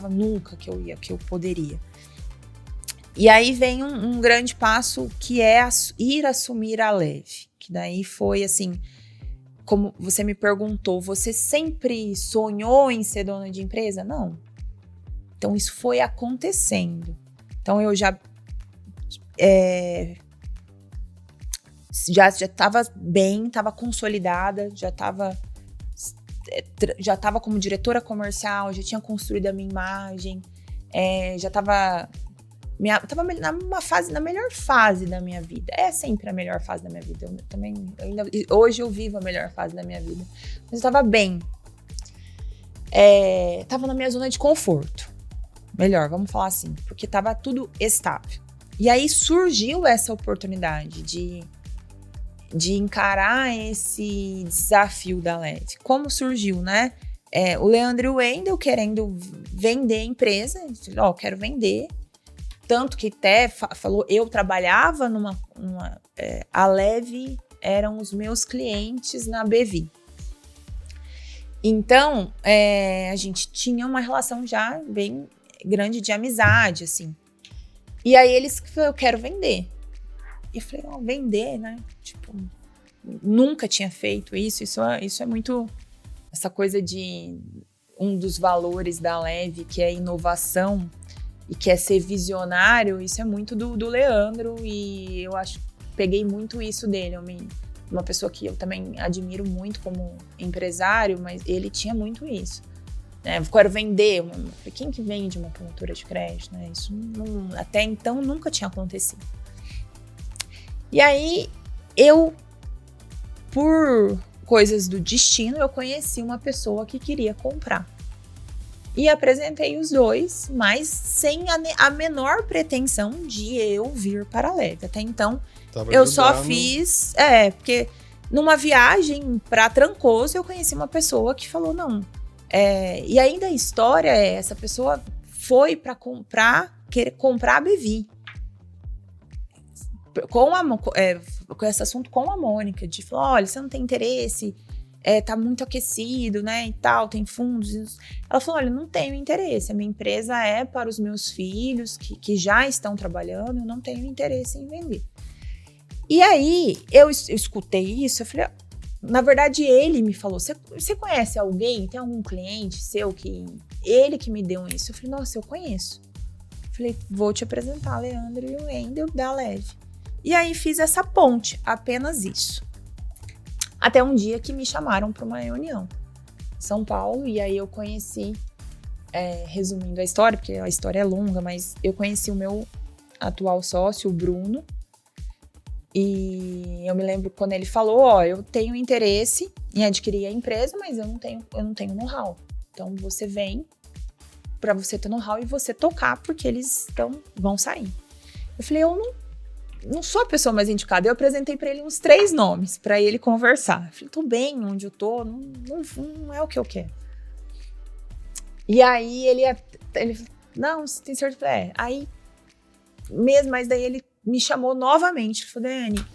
nunca que eu poderia. E aí vem um grande passo, que é ir assumir a Leve. Que daí foi assim, como você me perguntou, você sempre sonhou em ser dona de empresa? Não. Então isso foi acontecendo. Então eu já estava bem, estava consolidada, já estava como diretora comercial, já tinha construído a minha imagem, já estava na melhor fase da minha vida. É sempre a melhor fase da minha vida. Hoje eu vivo a melhor fase da minha vida. Mas eu estava bem. Estava na minha zona de conforto. Melhor, vamos falar assim. Porque estava tudo estável. E aí surgiu essa oportunidade de encarar esse desafio da Leve. Como surgiu, né? O Leandro Wendel querendo vender a empresa. Ó, quero vender. Tanto que até falou, eu trabalhava a Leve eram os meus clientes na Bevi. Então, a gente tinha uma relação já bem grande de amizade, assim. E aí eles falaram, eu quero vender. E eu falei, vender, né? Tipo, nunca tinha feito isso. Isso é muito essa coisa de um dos valores da Leve, que é inovação e que é ser visionário. Isso é muito do Leandro, e eu acho que peguei muito isso dele. Uma pessoa que eu também admiro muito como empresário, mas ele tinha muito isso. Né? Eu quero vender. Quem que vende uma promotora de crédito? Né? Isso até então nunca tinha acontecido. E aí, por coisas do destino, eu conheci uma pessoa que queria comprar. E apresentei os dois, mas sem a menor pretensão de eu vir para a Leve. Até então, eu só fiz... porque numa viagem para Trancoso, eu conheci uma pessoa que falou, não. E ainda a história essa pessoa foi para querer comprar a Bevi. Com esse assunto com a Mônica, de falar, olha, você não tem interesse, tá muito aquecido, né, e tal, tem fundos. Ela falou, olha, não tenho interesse, a minha empresa é para os meus filhos que já estão trabalhando, eu não tenho interesse em vender. E aí, eu escutei isso, eu falei, na verdade, ele me falou, você conhece alguém, tem algum cliente seu ele que me deu isso? Eu falei, nossa, eu conheço. Eu falei, vou te apresentar Leandro e o Wendel da Leve. E aí fiz essa ponte, apenas isso. Até um dia que me chamaram para uma reunião em São Paulo, e aí eu conheci, resumindo a história, porque a história é longa, mas eu conheci o meu atual sócio, o Bruno, e eu me lembro quando ele falou, eu tenho interesse em adquirir a empresa, mas eu não tenho know-how. Então você vem para você ter know-how e você tocar, porque eles vão sair. Eu falei, eu não sou a pessoa mais indicada. Eu apresentei para ele uns 3 nomes para ele conversar. Eu falei, tô bem onde eu tô, não é o que eu quero. E aí ele não, você tem certeza? Aí mesmo, mas daí ele me chamou novamente. Ele falou, Dani,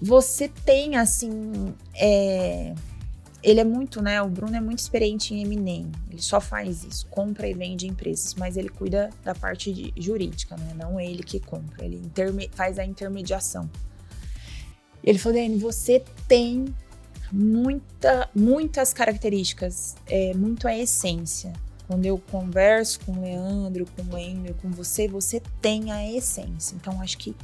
você tem assim, ele é muito, né? O Bruno é muito experiente em M&A. Ele só faz isso, compra e vende empresas, mas ele cuida da parte jurídica, né? Não ele que compra, ele faz a intermediação. Ele falou, Dani, você tem muitas características, muito a essência. Quando eu converso com o Leandro, com o Wendel, com você tem a essência. Então, acho que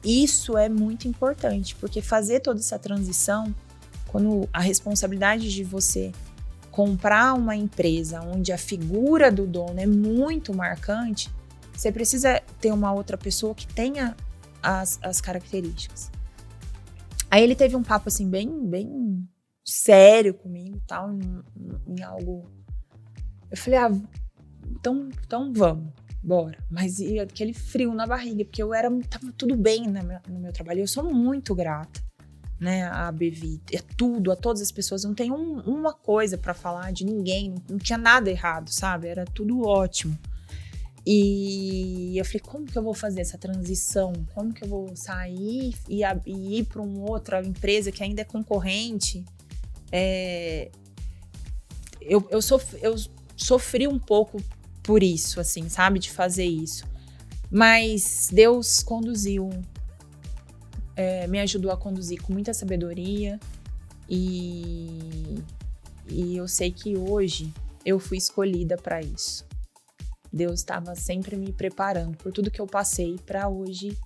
isso é muito importante, porque fazer toda essa transição, quando a responsabilidade de você comprar uma empresa onde a figura do dono é muito marcante, você precisa ter uma outra pessoa que tenha as características. Aí ele teve um papo assim bem sério comigo e tal, em algo. Eu falei, então vamos, bora. Mas e aquele frio na barriga, porque tava tudo bem no meu trabalho. Eu sou muito grata, né, a Bevi, a todas as pessoas. Não tem uma coisa para falar de ninguém, não tinha nada errado, sabe? Era tudo ótimo. E eu falei, como que eu vou fazer essa transição? Como que eu vou sair e ir para uma outra empresa que ainda é concorrente? Eu sofri um pouco por isso, assim, sabe? De fazer isso. Mas Deus conduziu, me ajudou a conduzir com muita sabedoria. E eu sei que hoje eu fui escolhida para isso. Deus estava sempre me preparando por tudo que eu passei para hoje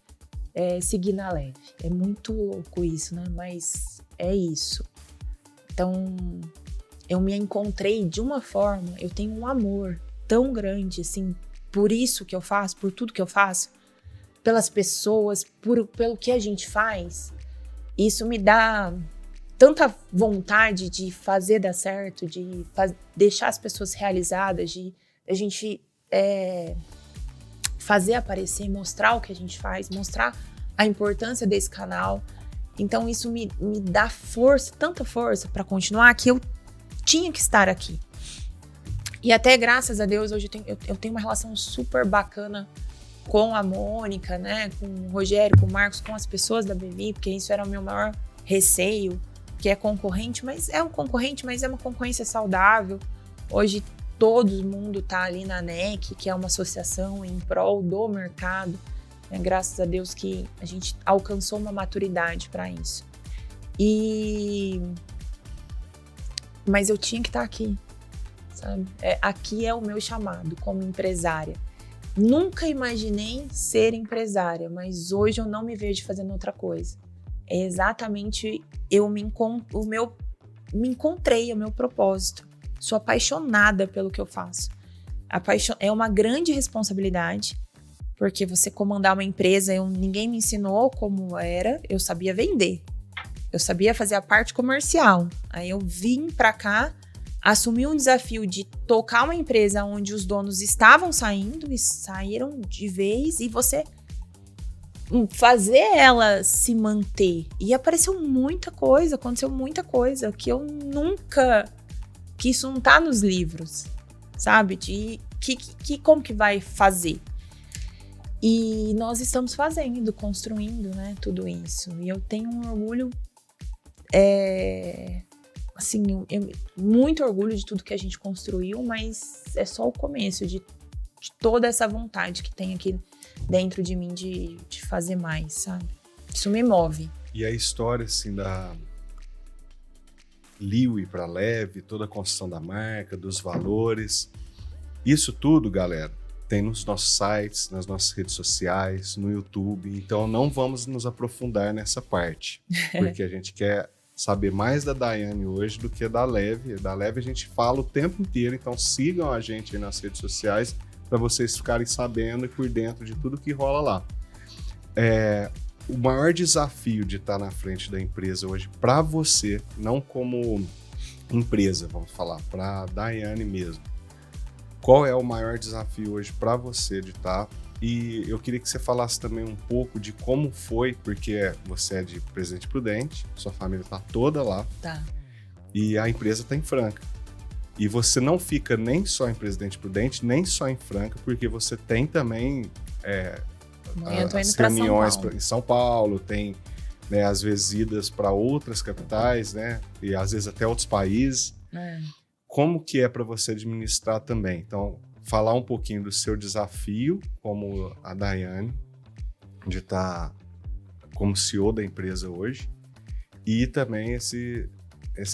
seguir na Leve. É muito louco isso, né? Mas é isso. Então, eu me encontrei de uma forma, eu tenho um amor tão grande, assim, por isso que eu faço, por tudo que eu faço, pelas pessoas, pelo que a gente faz. Isso me dá tanta vontade de fazer dar certo, de deixar as pessoas realizadas, de a gente fazer aparecer, mostrar o que a gente faz, mostrar a importância desse canal. Então isso me dá força, tanta força para continuar, que eu tinha que estar aqui. E até graças a Deus hoje eu tenho uma relação super bacana com a Mônica, né, com o Rogério, com o Marcos, com as pessoas da Bevi, porque isso era o meu maior receio, que é concorrente, mas é um concorrente, mas é uma concorrência saudável. Hoje todo mundo está ali na ANEC, que é uma associação em prol do mercado, Graças a Deus que a gente alcançou uma maturidade para isso. Mas eu tinha que estar aqui, sabe? Aqui é o meu chamado como empresária. Nunca imaginei ser empresária, mas hoje eu não me vejo fazendo outra coisa. É exatamente me encontrei, é o meu propósito. Sou apaixonada pelo que eu faço. É uma grande responsabilidade, porque você comandar uma empresa, ninguém me ensinou como era, eu sabia vender. Eu sabia fazer a parte comercial. Aí eu vim pra cá, assumi um desafio de tocar uma empresa onde os donos estavam saindo e saíram de vez, e você fazer ela se manter. E aconteceu muita coisa que eu nunca... que isso não tá nos livros, sabe? Como que vai fazer? E nós estamos construindo, né, tudo isso. E eu tenho um orgulho, muito orgulho de tudo que a gente construiu, mas é só o começo de toda essa vontade que tem aqui dentro de mim de fazer mais, sabe? Isso me move. E a história, assim, da Liwi para Leve, toda a construção da marca, dos valores, isso tudo, galera, tem nos nossos sites, nas nossas redes sociais, no YouTube. Então não vamos nos aprofundar nessa parte, porque a gente quer saber mais da Daiane hoje do que da Leve. Da Leve a gente fala o tempo inteiro, então sigam a gente aí nas redes sociais para vocês ficarem sabendo e por dentro de tudo que rola lá. O maior desafio de estar na frente da empresa hoje para você, não como empresa, vamos falar, para a Daiane mesmo. Qual é o maior desafio hoje para você de estar? E eu queria que você falasse também um pouco de como foi, porque você é de Presidente Prudente, sua família está toda lá, e a empresa está em Franca. E você não fica nem só em Presidente Prudente, nem só em Franca, porque você tem também as reuniões em São Paulo, tem, né, às vezes idas para outras capitais, né, e às vezes até outros países. Como que é para você administrar também? Então, falar um pouquinho do seu desafio como a Daiane, de estar como CEO da empresa hoje, e também esse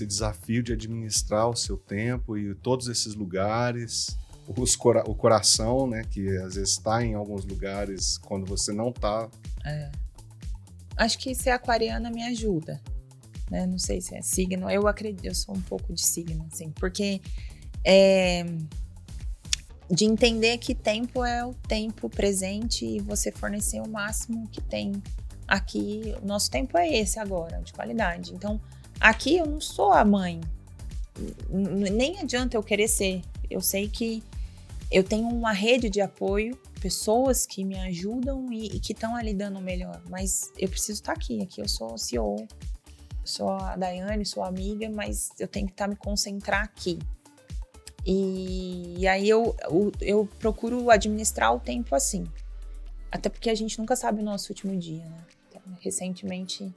desafio de administrar o seu tempo e todos esses lugares, o coração, né, que às vezes está em alguns lugares quando você não está. Acho que ser aquariana me ajuda, né? Não sei se é signo, eu acredito, eu sou um pouco de signo, assim, porque de entender que tempo é o tempo presente e você fornecer o máximo que tem aqui. O nosso tempo é esse agora, de qualidade. Então, aqui eu não sou a mãe, nem adianta eu querer ser. Eu sei que eu tenho uma rede de apoio, pessoas que me ajudam e que estão ali dando o melhor, mas eu preciso estar aqui. Aqui eu sou CEO, sou a Daiane, sou amiga, mas eu tenho que me concentrar aqui. E aí eu procuro administrar o tempo assim, até porque a gente nunca sabe o nosso último dia, né? Então, recentemente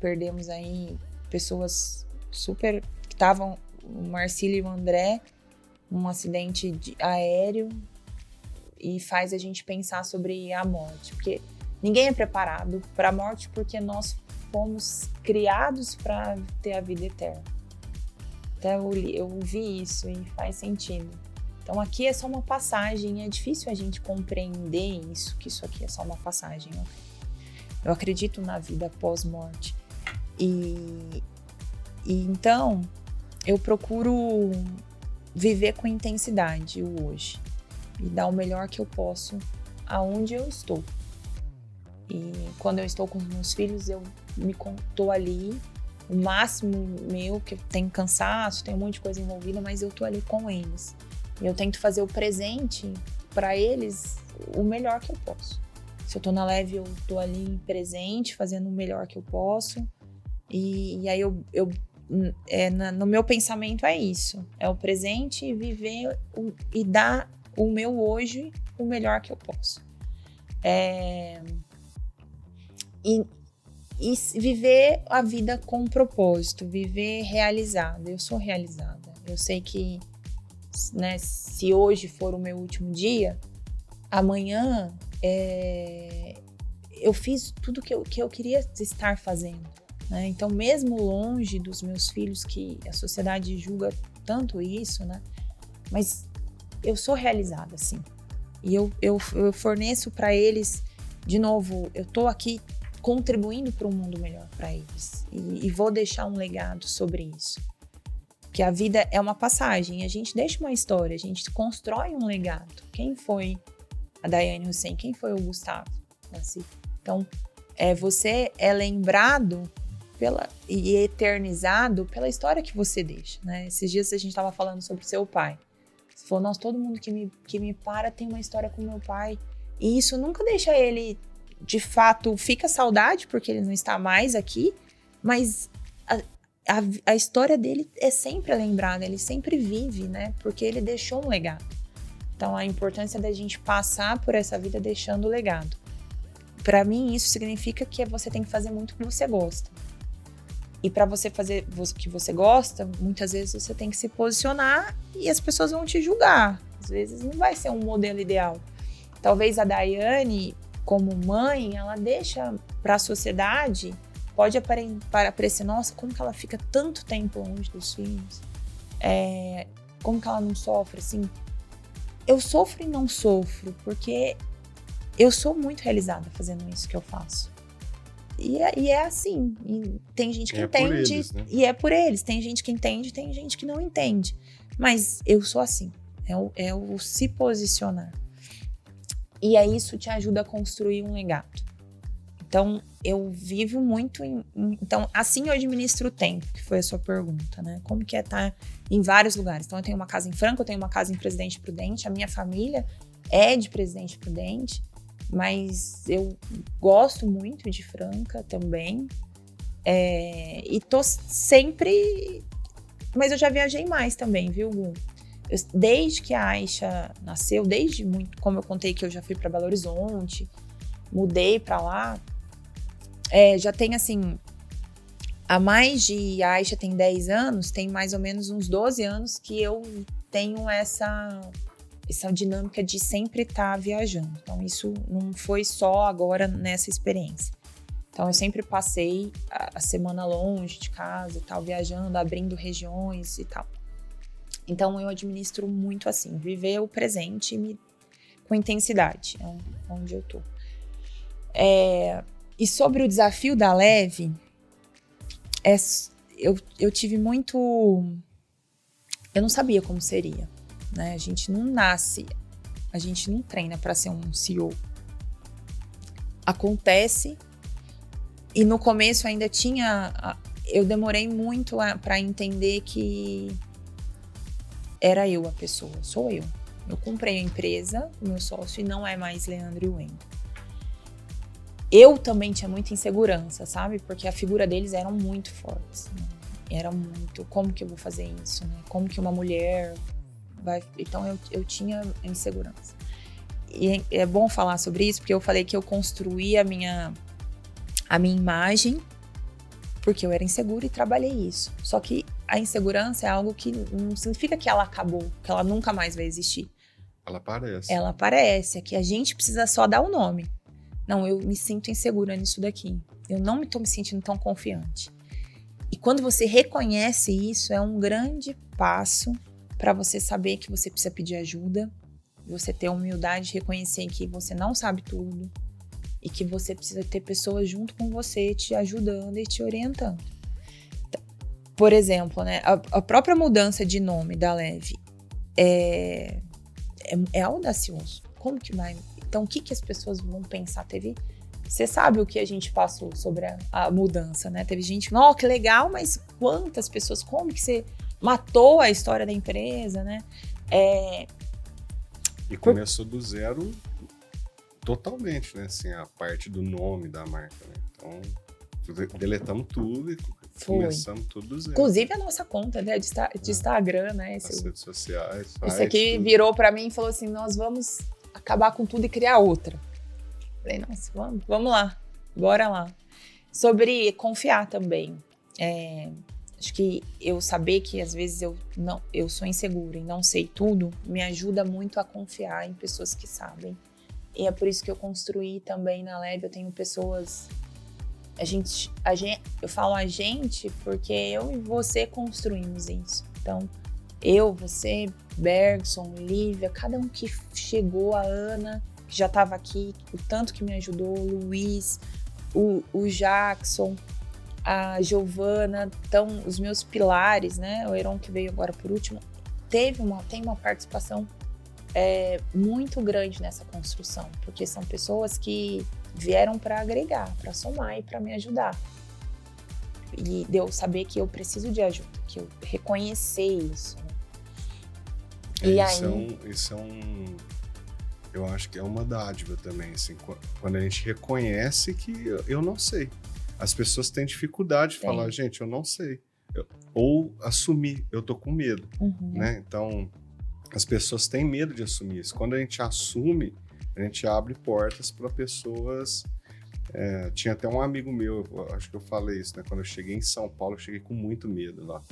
perdemos aí pessoas super que estavam, o Marcílio e o André, um acidente aéreo, e faz a gente pensar sobre a morte, porque ninguém é preparado para a morte, porque nós fomos criados para ter a vida eterna. Até eu vi isso e faz sentido. Então aqui é só uma passagem, é difícil a gente compreender isso, que isso aqui é só uma passagem. Eu acredito na vida pós-morte. E então eu procuro viver com intensidade o hoje e dar o melhor que eu posso aonde eu estou. E quando eu estou com os meus filhos, eu tô ali o máximo meu, que tem cansaço, tem um monte de coisa envolvida, mas eu tô ali com eles. E eu tento fazer o presente para eles o melhor que eu posso. Se eu tô na Leve, eu tô ali presente, fazendo o melhor que eu posso. E aí no meu pensamento é isso. É o presente e viver e dar o meu hoje o melhor que eu posso. E viver a vida com propósito, viver realizada. Eu sou realizada. Eu sei que, né, se hoje for o meu último dia, amanhã eu fiz tudo que eu queria estar fazendo, né? Então, mesmo longe dos meus filhos, que a sociedade julga tanto isso, né? Mas eu sou realizada, sim. E eu forneço para eles, de novo, eu tô aqui contribuindo para um mundo melhor para eles. E vou deixar um legado sobre isso. Que a vida é uma passagem, a gente deixa uma história, a gente constrói um legado. Quem foi a Daiane Hussein? Quem foi o Gustavo? Então, você é lembrado e eternizado pela história que você deixa, né? Esses dias a gente estava falando sobre seu pai. Você falou, nossa, todo mundo que me para tem uma história com meu pai. E isso nunca deixa ele, de fato, fica saudade, porque ele não está mais aqui, mas a história dele é sempre lembrada, ele sempre vive, né? Porque ele deixou um legado. Então, a importância da gente passar por essa vida deixando o legado. Para mim, isso significa que você tem que fazer muito o que você gosta. E para você fazer o que você gosta, muitas vezes você tem que se posicionar e as pessoas vão te julgar. Às vezes não vai ser um modelo ideal. Talvez a Daiane, como mãe, ela deixa para a sociedade, pode parecer, nossa, como que ela fica tanto tempo longe dos filhos? Como que ela não sofre, assim? Eu sofro e não sofro, porque eu sou muito realizada fazendo isso que eu faço. E é assim. E tem gente que entende. Por eles, né? E é por eles. Tem gente que entende, tem gente que não entende. Mas eu sou assim. É o se posicionar. E aí isso te ajuda a construir um legado. Então, eu vivo muito Então, assim eu administro o tempo, que foi a sua pergunta, né? Como que é estar em vários lugares? Então, eu tenho uma casa em Franca, eu tenho uma casa em Presidente Prudente, a minha família é de Presidente Prudente, mas eu gosto muito de Franca também. E tô sempre... Mas eu já viajei mais também, viu, Gu? Desde que a Aisha nasceu, desde muito, como eu contei que eu já fui para Belo Horizonte, mudei para lá, já tem assim, a Aisha tem 10 anos, tem mais ou menos uns 12 anos que eu tenho essa dinâmica de sempre estar viajando. Então isso não foi só agora nessa experiência. Então eu sempre passei a semana longe de casa e tal, viajando, abrindo regiões e tal. Então eu administro muito assim, viver o presente com intensidade, é onde eu tô. E sobre o desafio da Leve, eu tive muito... Eu não sabia como seria, né? A gente não nasce, a gente não treina para ser um CEO. Acontece, e no começo ainda eu demorei muito para entender que era eu a pessoa, sou eu. Eu comprei a empresa, o meu sócio, e não é mais Leandro e Wendel. Eu também tinha muita insegurança, sabe? Porque a figura deles eram muito fortes, né? Era muito, como que eu vou fazer isso, né? Como que uma mulher vai... Então eu tinha insegurança. E é bom falar sobre isso, porque eu falei que eu construí a minha imagem porque eu era insegura e trabalhei isso. Só que a insegurança é algo que não significa que ela acabou, que ela nunca mais vai existir. Ela aparece. Ela aparece, é que a gente precisa só dar o nome. Não, eu me sinto insegura nisso daqui. Eu não estou me sentindo tão confiante. E quando você reconhece isso, é um grande passo para você saber que você precisa pedir ajuda, você ter a humildade de reconhecer que você não sabe tudo e que você precisa ter pessoas junto com você te ajudando e te orientando. Por exemplo, né, a própria mudança de nome da Leve é audacioso. Como que vai... Então, o que as pessoas vão pensar? Você sabe o que a gente passou sobre a mudança, né? Teve gente, que legal, mas quantas pessoas? Como que você matou a história da empresa, né? E começou do zero totalmente, né? Assim, a parte do nome da marca, né? Então, deletamos tudo e começamos tudo do zero. Inclusive a nossa conta, né? De Instagram, né? As redes sociais. Isso aqui tudo. Virou pra mim e falou assim, nós vamos acabar com tudo e criar outra. Falei, nossa, vamos lá, bora lá. Sobre confiar também. Acho que eu saber que às vezes eu sou insegura e não sei tudo, me ajuda muito a confiar em pessoas que sabem E é por isso que eu construí também na Leve. Eu tenho pessoas... eu falo a gente porque eu e você construímos isso. Então, eu, você, Bergson, Lívia, cada um que chegou, a Ana, que já estava aqui, o tanto que me ajudou, o Luiz, o Jackson, a Giovana, então os meus pilares, né? O Heron, que veio agora por último, tem uma participação muito grande nessa construção, porque são pessoas que vieram para agregar, para somar e para me ajudar. E de eu saber que eu preciso de ajuda, que eu reconhecer isso. Eu acho que é uma dádiva também, assim, quando a gente reconhece que eu não sei. As pessoas têm dificuldade de falar, gente, eu não sei. Ou assumir, eu tô com medo, né? Então, as pessoas têm medo de assumir isso. Quando a gente assume, a gente abre portas para pessoas... tinha até um amigo meu, acho que eu falei isso, né? Quando eu cheguei em São Paulo, eu cheguei com muito medo lá.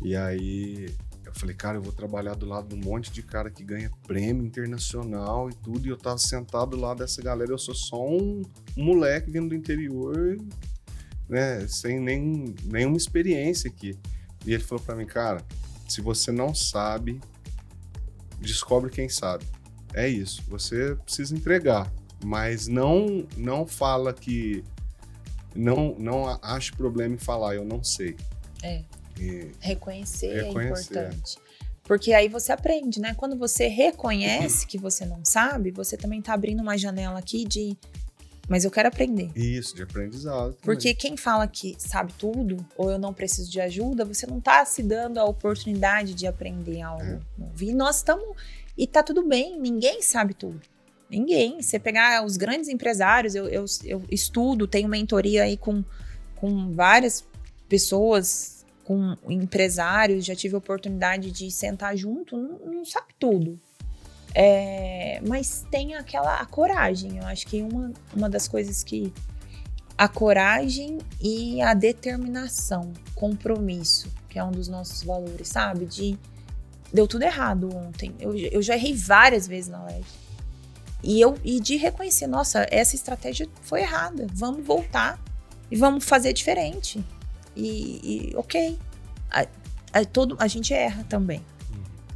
E aí... eu falei, cara, eu vou trabalhar do lado de um monte de cara que ganha prêmio internacional e tudo, e eu tava sentado lá dessa galera, eu sou só um moleque vindo do interior, né, sem nenhuma experiência aqui. E ele falou pra mim, cara, se você não sabe, descobre quem sabe. É isso, você precisa entregar, mas não fala que... Não ache problema em falar, eu não sei. Reconhecer é importante. Porque aí você aprende, né? Quando você reconhece que você não sabe, você também tá abrindo uma janela aqui de... mas eu quero aprender. Isso, de aprendizado também. Porque quem fala que sabe tudo, ou eu não preciso de ajuda, você não tá se dando a oportunidade de aprender algo novo. E nós estamos... e tá tudo bem, ninguém sabe tudo. Ninguém. Você pegar os grandes empresários, eu estudo, tenho mentoria aí com várias pessoas... com empresários, já tive a oportunidade de sentar junto, não sabe tudo. Mas tem a coragem. Eu acho que uma das coisas que... a coragem e a determinação, compromisso, que é um dos nossos valores, sabe? Deu tudo errado ontem. Eu já errei várias vezes na live. E de reconhecer, nossa, essa estratégia foi errada. Vamos voltar e vamos fazer diferente. Ok, a gente erra também.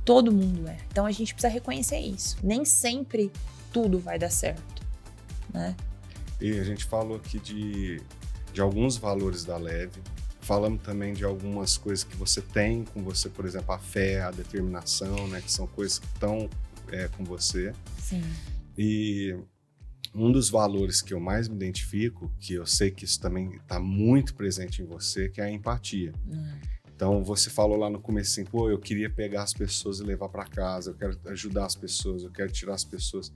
Todo mundo erra. Então a gente precisa reconhecer isso. Nem sempre tudo vai dar certo, né? E a gente falou aqui de alguns valores da Leve. Falamos também de algumas coisas que você tem com você, por exemplo, a fé, a determinação, né? Que são coisas que estão com você. Sim. E... um dos valores que eu mais me identifico, que eu sei que isso também está muito presente em você, que é a empatia. Então, você falou lá no começo assim, pô, eu queria pegar as pessoas e levar para casa, eu quero ajudar as pessoas, eu quero tirar as pessoas.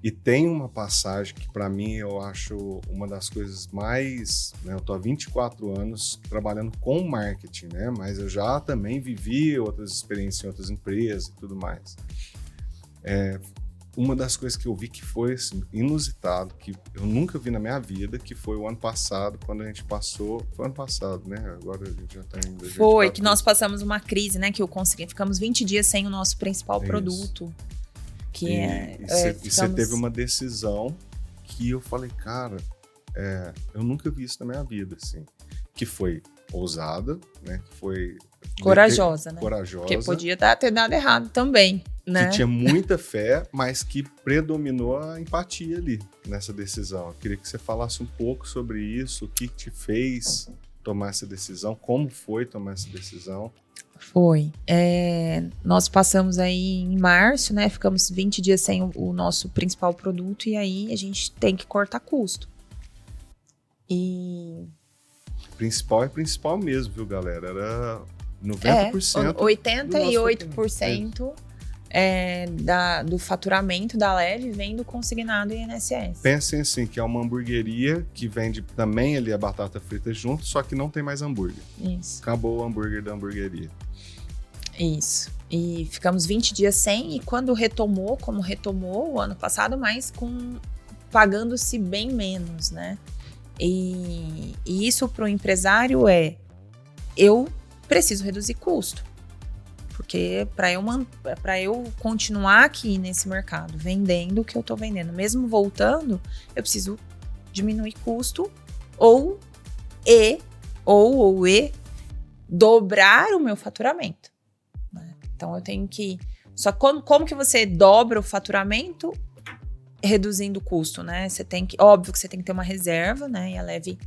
E tem uma passagem que, para mim, eu acho uma das coisas mais... né, eu estou há 24 anos trabalhando com marketing, né? Mas eu já também vivi outras experiências em outras empresas e tudo mais. Uma das coisas que eu vi que foi assim, inusitado, que eu nunca vi na minha vida, que foi o ano passado, quando a gente passou... foi ano passado, né? Agora a gente já está em 2024. Foi, que nós passamos uma crise, né? Que eu consegui... ficamos 20 dias sem o nosso principal produto. E você teve uma decisão que eu falei, cara, eu nunca vi isso na minha vida, assim. Que foi ousada, né? Que foi... corajosa, né? Corajosa. Porque podia ter dado errado também. Né? Que tinha muita fé, mas que predominou a empatia ali nessa decisão. Eu queria que você falasse um pouco sobre isso, o que te fez tomar essa decisão, como foi tomar essa decisão. Foi. Nós passamos aí em março, né? Ficamos 20 dias sem o nosso principal produto e aí a gente tem que cortar custo. E... principal é principal mesmo, viu, galera? Era 90%. 88%. Do faturamento da Leve vem do consignado e INSS. Pensem assim, que é uma hamburgueria que vende também ali a batata frita junto, só que não tem mais hambúrguer. Isso. Acabou o hambúrguer da hamburgueria. Isso. E ficamos 20 dias sem, e quando retomou, como retomou o ano passado, mas pagando-se bem menos, né? E isso para o empresário eu preciso reduzir custo. Porque para eu continuar aqui nesse mercado, vendendo o que eu tô vendendo, mesmo voltando, eu preciso diminuir custo ou dobrar o meu faturamento, né? Então eu tenho que... Só como que você dobra o faturamento? Reduzindo o custo, né? Óbvio que você tem que ter uma reserva, né? E a Leve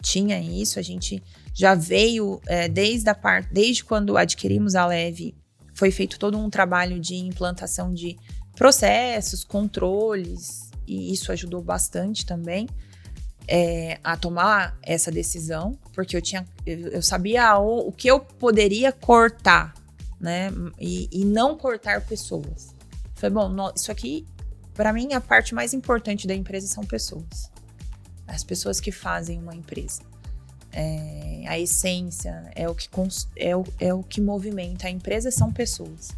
tinha isso. A gente já veio, desde quando adquirimos a Leve, foi feito todo um trabalho de implantação de processos, controles, e isso ajudou bastante também a tomar essa decisão, porque eu sabia o que eu poderia cortar, né? E não cortar pessoas. Falei, bom, isso aqui, para mim, a parte mais importante da empresa são pessoas. As pessoas que fazem uma empresa. A essência é o que movimenta a empresa, são pessoas.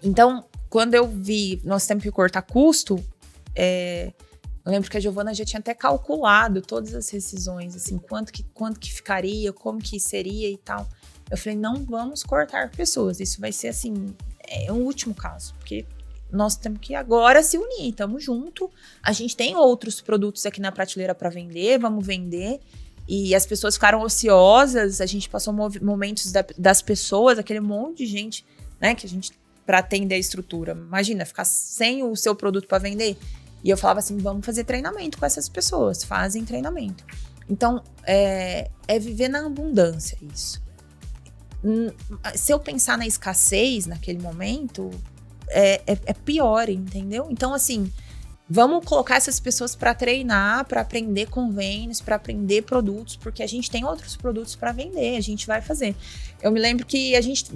Então, quando eu vi nós temos que cortar custo, eu lembro que a Giovana já tinha até calculado todas as rescisões, assim, quanto que ficaria, como que seria e tal. Eu falei, não vamos cortar pessoas, isso vai ser, assim, um último caso, porque nós temos que agora se unir, estamos juntos, a gente tem outros produtos aqui na prateleira para vender, vamos vender, e as pessoas ficaram ociosas, a gente passou momentos das pessoas, aquele monte de gente, né, que a gente, para atender a estrutura, imagina, ficar sem o seu produto para vender, e eu falava assim, vamos fazer treinamento com essas pessoas, fazem treinamento. Então, é viver na abundância isso. Se eu pensar na escassez naquele momento, é pior, entendeu? Então, assim, vamos colocar essas pessoas para treinar, para aprender convênios, para aprender produtos, porque a gente tem outros produtos para vender, a gente vai fazer. Eu me lembro que a gente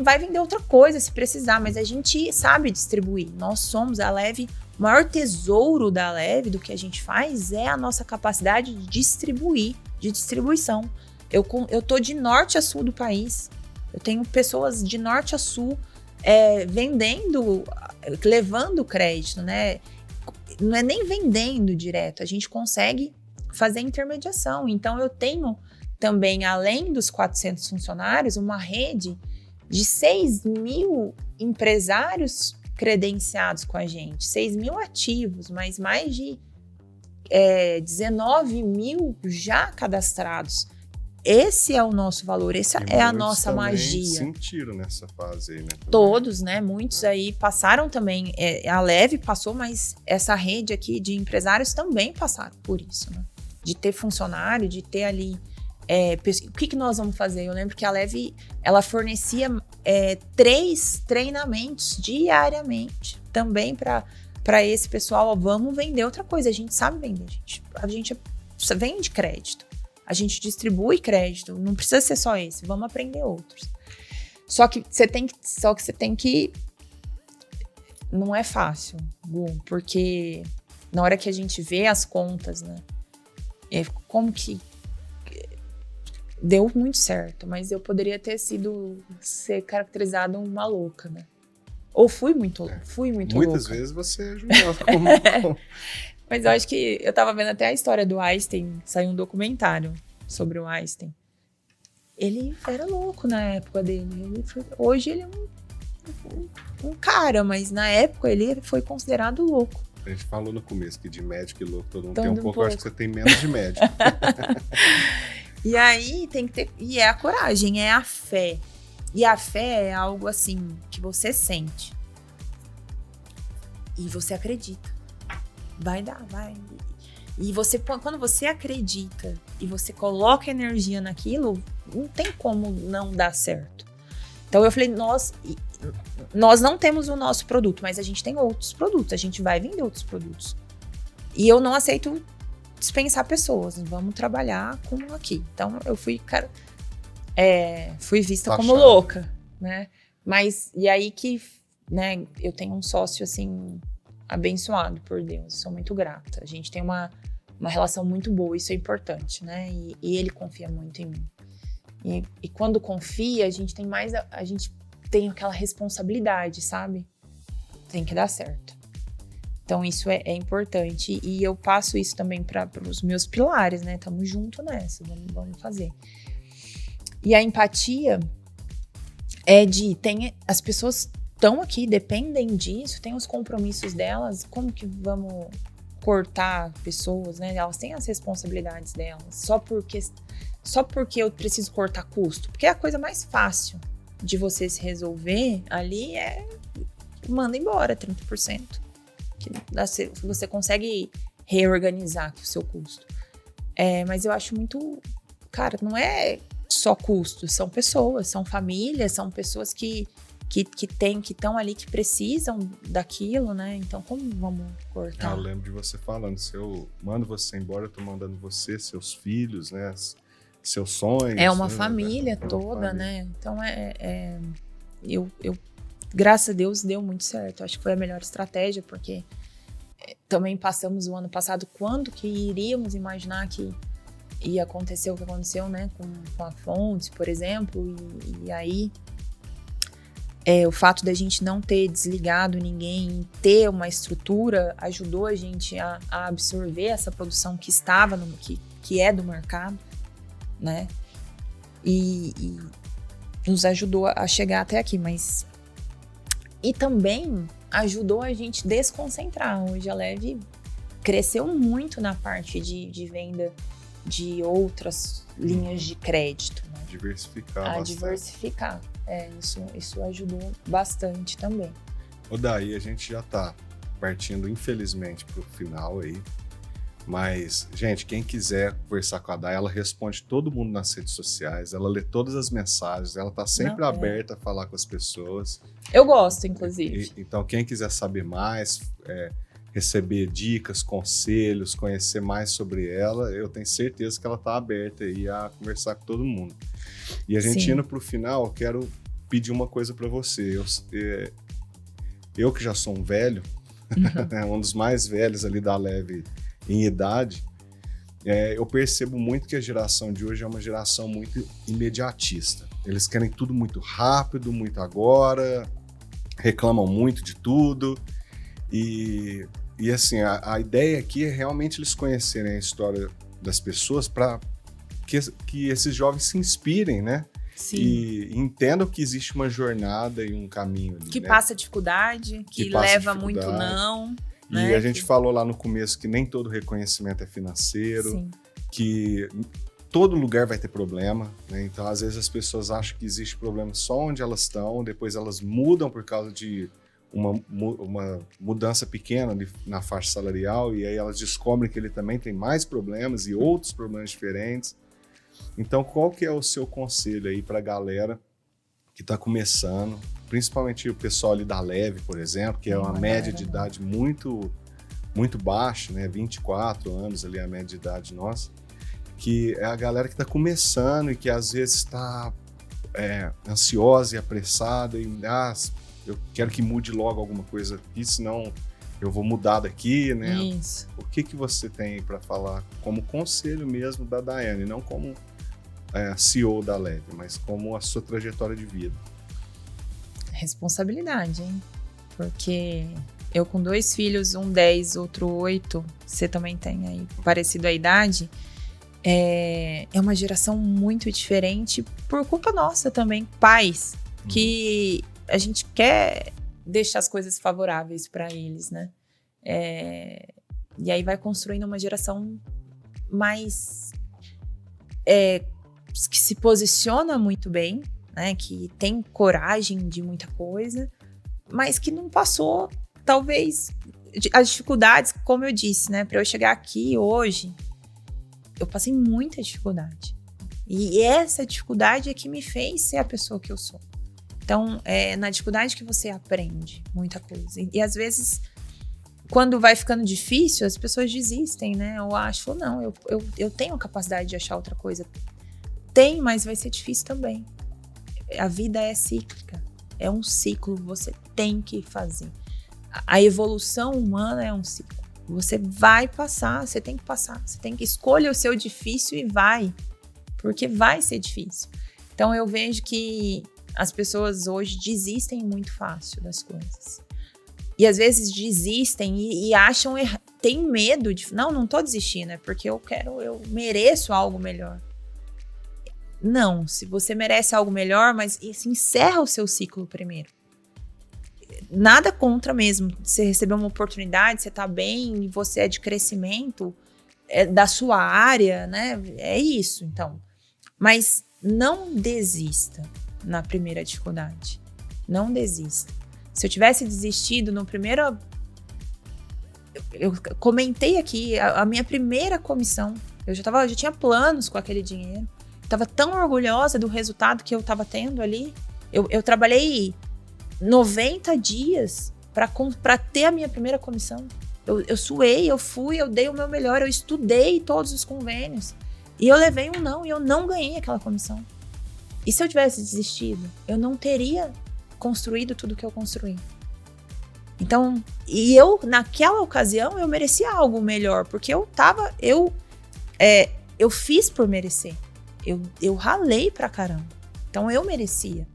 vai vender outra coisa se precisar, mas a gente sabe distribuir. Nós somos a Leve, o maior tesouro da Leve, do que a gente faz, é a nossa capacidade de distribuir, de distribuição. Eu tô de norte a sul do país, eu tenho pessoas de norte a sul vendendo, levando crédito, né? Não é nem vendendo direto, a gente consegue fazer intermediação. Então, eu tenho também, além dos 400 funcionários, uma rede de 6 mil empresários credenciados com a gente, 6 mil ativos, mas mais de 19 mil já cadastrados. Esse é o nosso valor, essa é a nossa magia. Sentiram nessa fase aí, né? Também. Todos, né? Muitos aí passaram também. A Leve passou, mas essa rede aqui de empresários também passaram por isso, né? De ter funcionário, de ter ali... o que nós vamos fazer? Eu lembro que a Leve, ela fornecia 3 treinamentos diariamente também para esse pessoal. Vamos vender outra coisa, a gente sabe vender, a gente vende crédito. A gente distribui crédito, não precisa ser só esse, vamos aprender outros. Só que você tem que... Não é fácil, porque na hora que a gente vê as contas, né? Como que... Deu muito certo, mas eu poderia ser caracterizada uma louca, né? Ou fui muito louca. Muitas vezes você ajudava como... Mas eu acho que eu tava vendo até a história do Einstein, saiu um documentário sobre o Einstein. Ele era louco na época dele. Hoje ele é um cara, mas na época ele foi considerado louco. A gente falou no começo que de médico e louco todo mundo tem um pouco. Eu acho que você tem menos de médico. E aí tem que ter... E é a coragem, é a fé. E a fé é algo assim que você sente. E você acredita. Vai dar, vai. E quando você acredita e você coloca energia naquilo, não tem como não dar certo. Então eu falei, nós não temos o nosso produto, mas a gente tem outros produtos, a gente vai vender outros produtos. E eu não aceito dispensar pessoas, vamos trabalhar com aqui. Então eu fui vista como louca, né? Mas, e aí que, né, eu tenho um sócio, assim, abençoado por Deus, sou muito grata. A gente tem uma relação muito boa, isso é importante, né? E ele confia muito em mim. E quando confia, a gente tem aquela responsabilidade, sabe? Tem que dar certo. Então isso é importante e eu passo isso também para os meus pilares, né? Tamo junto nessa, vamos fazer. E a empatia As pessoas estão aqui, dependem disso, tem os compromissos delas, como que vamos cortar pessoas, né? Elas têm as responsabilidades delas, só porque eu preciso cortar custo, porque é a coisa mais fácil de você se resolver ali manda embora 30%, que você consegue reorganizar o seu custo. Mas eu acho muito, cara, não é só custo, são pessoas, são famílias, são pessoas que estão ali, que precisam daquilo, né? Então, como vamos cortar? Eu lembro de você falando, se eu mando você embora, eu tô mandando você, seus filhos, né? Seus sonhos. É uma família toda, né? Então, eu graças a Deus, deu muito certo. Acho que foi a melhor estratégia, porque também passamos o ano passado, quando que iríamos imaginar que ia acontecer o que aconteceu, né? Com a Fontes, por exemplo, e aí o fato da gente não ter desligado ninguém, ter uma estrutura, ajudou a gente a absorver essa produção que estava, que é do mercado, né? E nos ajudou a chegar até aqui, mas... E também ajudou a gente desconcentrar. Hoje a Leve cresceu muito na parte de venda de outras linhas de crédito, né? Diversificar. Isso ajudou bastante também. Daí a gente já tá partindo, infelizmente, pro final aí. Mas, gente, quem quiser conversar com a Day, ela responde todo mundo nas redes sociais, ela lê todas as mensagens, ela tá sempre aberta a falar com as pessoas. Eu gosto, inclusive. Então, quem quiser saber mais, receber dicas, conselhos, conhecer mais sobre ela, eu tenho certeza que ela tá aberta aí a conversar com todo mundo. E a gente indo pro final, eu quero pedir uma coisa para você. Eu que já sou um velho, um dos mais velhos ali da Leve em idade, eu percebo muito que a geração de hoje é uma geração muito imediatista. Eles querem tudo muito rápido, muito agora, reclamam muito de tudo. E assim, a ideia aqui é realmente eles conhecerem a história das pessoas para que esses jovens se inspirem, né? Sim. E entendam que existe uma jornada e um caminho ali, que né? passa dificuldade, que leva muito não. E né? a gente falou lá no começo que nem todo reconhecimento é financeiro, Sim. que todo lugar vai ter problema, né? Então, às vezes, as pessoas acham que existe problema só onde elas estão, depois elas mudam por causa de uma mudança pequena na faixa salarial, e aí elas descobrem que ele também tem mais problemas e outros problemas diferentes. Então, qual que é o seu conselho aí para a galera que está começando, principalmente o pessoal ali da Leve, por exemplo, que é uma média de idade muito, muito baixa, né? 24 anos ali a média de idade nossa, que é a galera que está começando e que às vezes está ansiosa e apressada e eu quero que mude logo alguma coisa aqui, senão eu vou mudar daqui, né? Isso. O que você tem para falar como conselho mesmo da Daiane, não como CEO da Leve, mas como a sua trajetória de vida? Responsabilidade, hein? Porque eu com 2 filhos, um 10, outro 8, você também tem aí parecido a idade, é uma geração muito diferente por culpa nossa também, pais, que a gente quer deixar as coisas favoráveis para eles, né? E aí vai construindo uma geração mais que se posiciona muito bem, né, que tem coragem de muita coisa, mas que não passou, talvez, as dificuldades, como eu disse, né, para eu chegar aqui hoje, eu passei muita dificuldade. E essa dificuldade é que me fez ser a pessoa que eu sou. Então, é na dificuldade que você aprende muita coisa. E às vezes, quando vai ficando difícil, as pessoas desistem, né? Eu acho, não, eu tenho capacidade de achar outra coisa. Tem, mas vai ser difícil também. A vida é cíclica, é um ciclo, você tem que fazer. A evolução humana é um ciclo. Você vai passar, você tem que passar, você tem que escolher o seu difícil e vai, porque vai ser difícil. Então eu vejo que as pessoas hoje desistem muito fácil das coisas. E às vezes desistem e acham, tem medo de, não tô desistindo, é porque eu mereço algo melhor. Não, se você merece algo melhor, mas encerra o seu ciclo primeiro. Nada contra mesmo. Você recebeu uma oportunidade, você tá bem e você é de crescimento da sua área, né? É isso, então. Mas não desista na primeira dificuldade. Não desista. Se eu tivesse desistido no primeiro... Eu comentei aqui, a minha primeira comissão, eu já tinha planos com aquele dinheiro. Eu tava tão orgulhosa do resultado que eu tava tendo ali. Eu trabalhei 90 dias para ter a minha primeira comissão. Eu suei, eu fui, eu dei o meu melhor, eu estudei todos os convênios. E eu levei um não, e eu não ganhei aquela comissão. E se eu tivesse desistido, eu não teria construído tudo que eu construí. Então, e eu, naquela ocasião, eu merecia algo melhor, porque eu fiz por merecer. Eu ralei pra caramba. Então, eu merecia.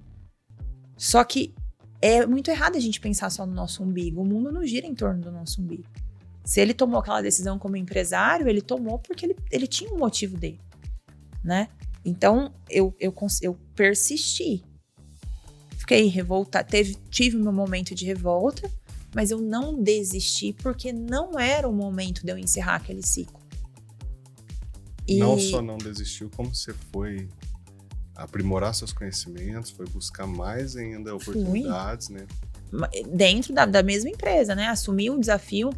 Só que é muito errado a gente pensar só no nosso umbigo. O mundo não gira em torno do nosso umbigo. Se ele tomou aquela decisão como empresário, ele tomou porque ele tinha um motivo dele, né? Então, eu persisti. Fiquei revoltada, tive meu momento de revolta, mas eu não desisti porque não era o momento de eu encerrar aquele ciclo. Não só não desistiu, como você foi aprimorar seus conhecimentos, foi buscar mais ainda oportunidades, né? Dentro da mesma empresa, né? Assumi o desafio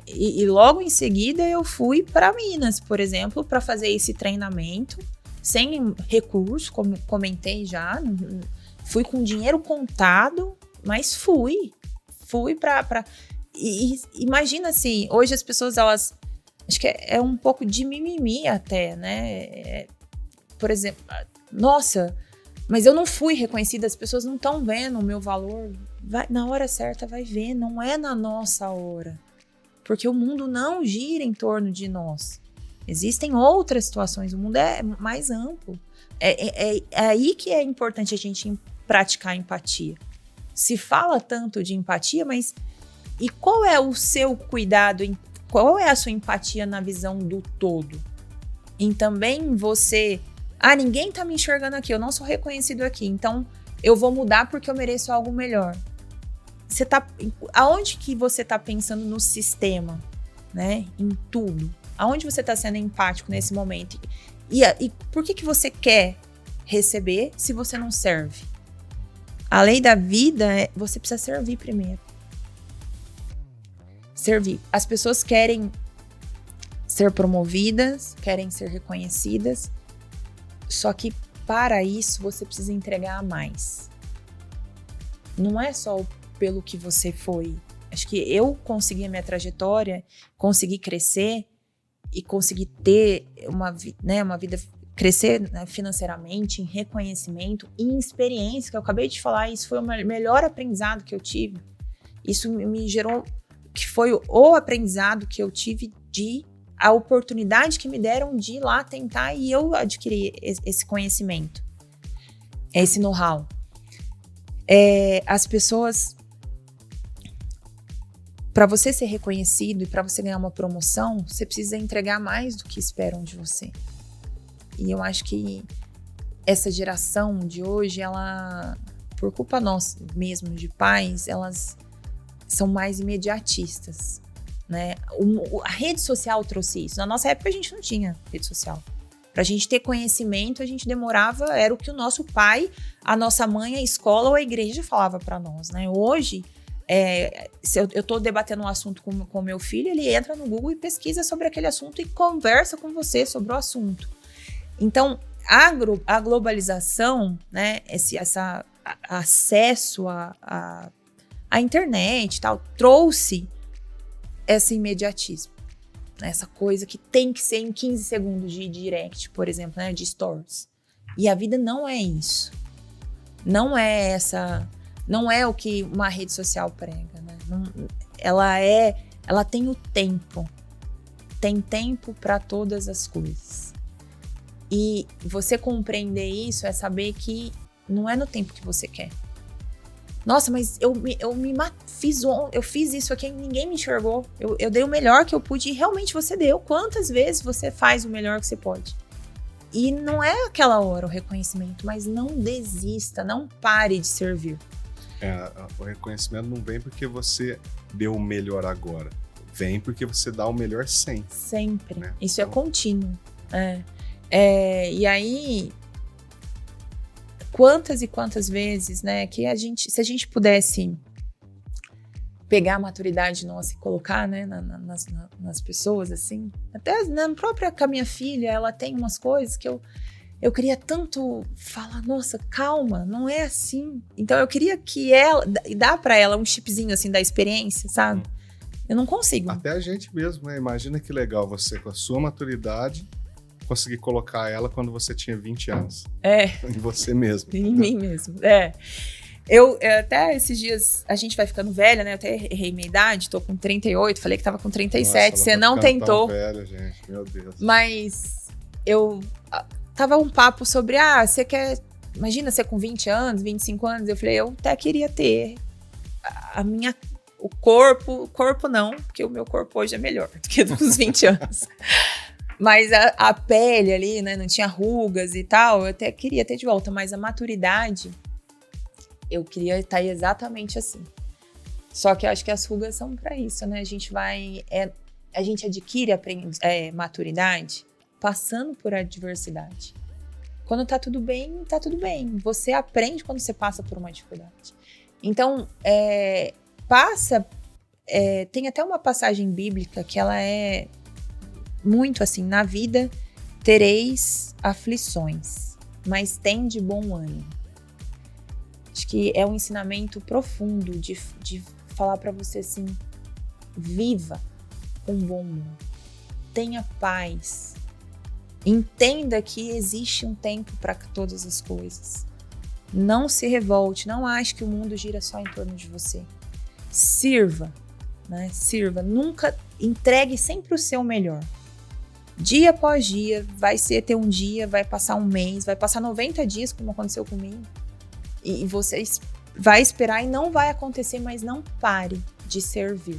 e logo em seguida eu fui para Minas, por exemplo, para fazer esse treinamento sem recurso, como comentei já. Fui com dinheiro contado, mas fui para... E imagina assim, hoje as pessoas, elas... Acho que é um pouco de mimimi até, né? Por exemplo, nossa, mas eu não fui reconhecida, as pessoas não estão vendo o meu valor. Na hora certa vai ver, não é na nossa hora. Porque o mundo não gira em torno de nós. Existem outras situações, o mundo é mais amplo. É aí que é importante a gente praticar empatia. Se fala tanto de empatia, mas e qual é o seu cuidado, qual é a sua empatia na visão do todo? Em também você... ninguém tá me enxergando aqui, eu não sou reconhecido aqui, então eu vou mudar porque eu mereço algo melhor. Aonde que você tá pensando no sistema, né? Em tudo. Aonde você tá sendo empático nesse momento? E por que você quer receber se você não serve? A lei da vida você precisa servir primeiro. Servir. As pessoas querem ser promovidas, querem ser reconhecidas, só que para isso você precisa entregar mais. Não é só pelo que você foi. Acho que eu consegui a minha trajetória, consegui crescer e consegui ter uma vida, crescer, né, financeiramente, em reconhecimento e em experiência, que eu acabei de falar, isso foi o melhor aprendizado que eu tive. Isso me gerou, que foi o aprendizado que eu tive a oportunidade que me deram de ir lá tentar e eu adquiri esse conhecimento, esse know-how. As pessoas, para você ser reconhecido e para você ganhar uma promoção, você precisa entregar mais do que esperam de você. E eu acho que essa geração de hoje, ela, por culpa nossa mesmo, de pais, elas são mais imediatistas, né? A rede social trouxe isso. Na nossa época a gente não tinha rede social. Pra gente ter conhecimento, a gente demorava, era o que o nosso pai, a nossa mãe, a escola ou a igreja falava pra nós, né? Hoje, se eu tô debatendo um assunto com meu filho, ele entra no Google e pesquisa sobre aquele assunto e conversa com você sobre o assunto. Então, a globalização, né, esse acesso à internet e tal, trouxe esse imediatismo, né, essa coisa que tem que ser em 15 segundos de direct, por exemplo, né, de stories. E a vida não é isso. Não é o que uma rede social prega, né? Ela tem o tempo. Tem tempo para todas as coisas. E você compreender isso é saber que não é no tempo que você quer. Nossa, mas eu fiz isso aqui e ninguém me enxergou. Eu dei o melhor que eu pude e realmente você deu. Quantas vezes você faz o melhor que você pode? E não é aquela hora o reconhecimento, mas não desista, não pare de servir. O reconhecimento não vem porque você deu o melhor agora. Vem porque você dá o melhor sempre. Sempre. Né? Isso então... é contínuo. E aí, quantas e quantas vezes, né, que se a gente pudesse pegar a maturidade nossa e colocar, né, nas pessoas, assim, até na própria com a minha filha, ela tem umas coisas que eu queria tanto falar, nossa, calma, não é assim. Então eu queria que ela, dar pra ela um chipzinho assim da experiência, sabe? Eu não consigo. Até a gente mesmo, né? Imagina que legal você, com a sua maturidade, conseguir colocar ela quando você tinha 20 anos. Em você mesmo. Em mim mesmo, Eu até esses dias, a gente vai ficando velha, né? Eu até errei minha idade, tô com 38, falei que tava com 37, nossa, você não tentou. Tão velha, gente, meu Deus. Mas tava um papo sobre, você quer, imagina você com 20 anos, 25 anos, eu falei, eu até queria ter o corpo não, porque o meu corpo hoje é melhor do que dos 20 anos. Mas a pele ali, né, não tinha rugas e tal, eu até queria ter de volta, mas a maturidade, eu queria estar exatamente assim. Só que eu acho que as rugas são para isso, né? A gente adquire maturidade passando por adversidade. Quando tá tudo bem, tá tudo bem. Você aprende quando você passa por uma dificuldade. Então, tem até uma passagem bíblica que ela é muito assim, na vida tereis aflições, mas tende bom ânimo. Acho que é um ensinamento profundo de falar para você assim, viva com bom humor, tenha paz, entenda que existe um tempo para todas as coisas. Não se revolte, não ache que o mundo gira só em torno de você. Sirva, né? Sirva, nunca entregue sempre o seu melhor. Dia após dia, vai ter um dia, vai passar um mês, vai passar 90 dias, como aconteceu comigo. E você vai esperar e não vai acontecer, mas não pare de servir.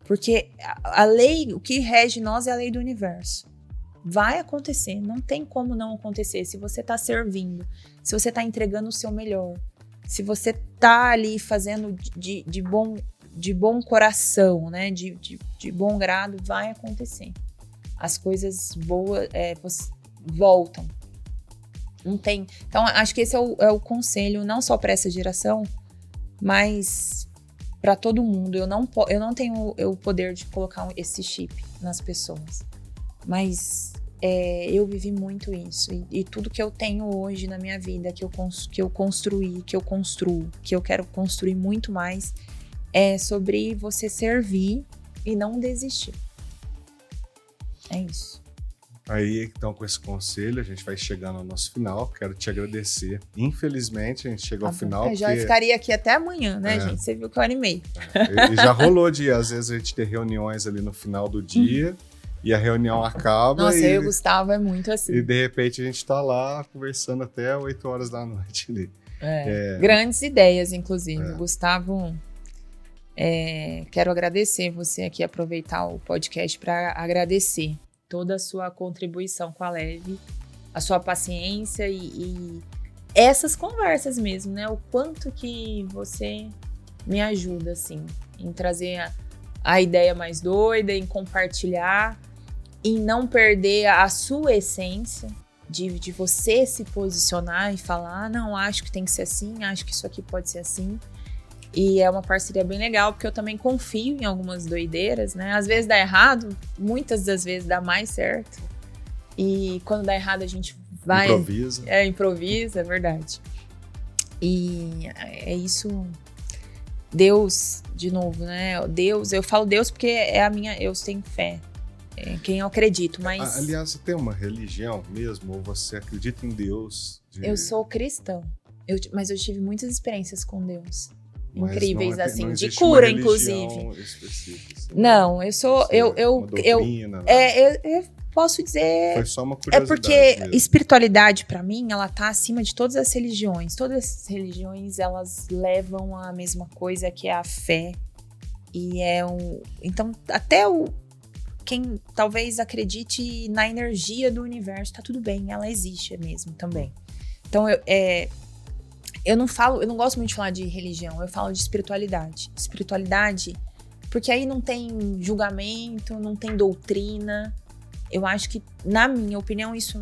Porque a lei, o que rege nós é a lei do universo. Vai acontecer, não tem como não acontecer. Se você está servindo, se você está entregando o seu melhor, se você está ali fazendo de bom coração, né? De bom grado, vai acontecer. As coisas boas voltam. Não tem. Então, acho que esse é o conselho, não só para essa geração, mas para todo mundo. Eu não tenho o poder de colocar esse chip nas pessoas. Mas eu vivi muito isso. E tudo que eu tenho hoje na minha vida, que eu construí, que eu construo, que eu quero construir muito mais, é sobre você servir e não desistir. É isso. Aí, então, com esse conselho, a gente vai chegando ao nosso final. Quero te agradecer. Infelizmente, a gente chegou ao final. Eu já ficaria aqui até amanhã, né, gente? Você viu que eu animei. E já rolou às vezes, a gente ter reuniões ali no final do dia e a reunião acaba. Nossa, eu e o Gustavo é muito assim. E, de repente, a gente tá lá conversando até 8 horas da noite ali. Grandes ideias, inclusive. Gustavo, quero agradecer você aqui, aproveitar o podcast para agradecer toda a sua contribuição com a Leve, a sua paciência e essas conversas mesmo, né? O quanto que você me ajuda, assim, em trazer a ideia mais doida, em compartilhar, em não perder a sua essência, de você se posicionar e falar, não, acho que tem que ser assim, acho que isso aqui pode ser assim. E é uma parceria bem legal, porque eu também confio em algumas doideiras, né? Às vezes dá errado, muitas das vezes dá mais certo. E quando dá errado, a gente vai... Improvisa. Improvisa, é verdade. E é isso... Deus, de novo, né? Deus, eu falo Deus porque eu tenho fé. É quem eu acredito, mas... Aliás, você tem uma religião mesmo? Ou você acredita em Deus? Eu sou cristã, mas eu tive muitas experiências com Deus. Incríveis, assim, de cura, inclusive. Não, eu sou... Eu posso dizer... Foi só uma curiosidade. É porque mesmo. Espiritualidade, pra mim, ela tá acima de todas as religiões. Todas as religiões, elas levam a mesma coisa, que é a fé. E então, até quem talvez acredite na energia do universo, tá tudo bem, ela existe mesmo também. Então, eu não gosto muito de falar de religião, eu falo de espiritualidade. Espiritualidade, porque aí não tem julgamento, não tem doutrina. Eu acho que, na minha opinião, isso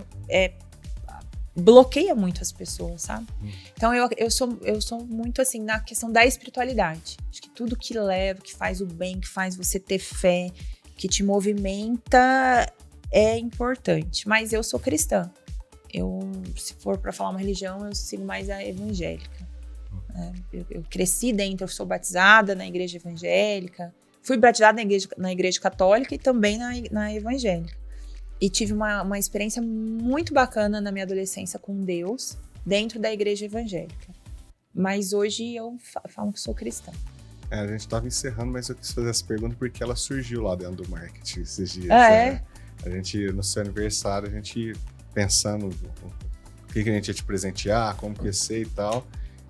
bloqueia muito as pessoas, sabe? Então, eu sou muito assim na questão da espiritualidade. Acho que tudo que leva, que faz o bem, que faz você ter fé, que te movimenta, é importante. Mas eu sou cristã. Se for para falar uma religião, eu sigo mais a evangélica. Eu cresci dentro, eu sou batizada na igreja evangélica, fui batizada na igreja católica e também na evangélica. E tive uma experiência muito bacana na minha adolescência com Deus, dentro da igreja evangélica. Mas hoje eu falo que sou cristã. A gente estava encerrando, mas eu quis fazer essa pergunta porque ela surgiu lá dentro do marketing esses dias. A gente, no seu aniversário, a gente pensando o que a gente ia te presentear, como que ia ser e tal.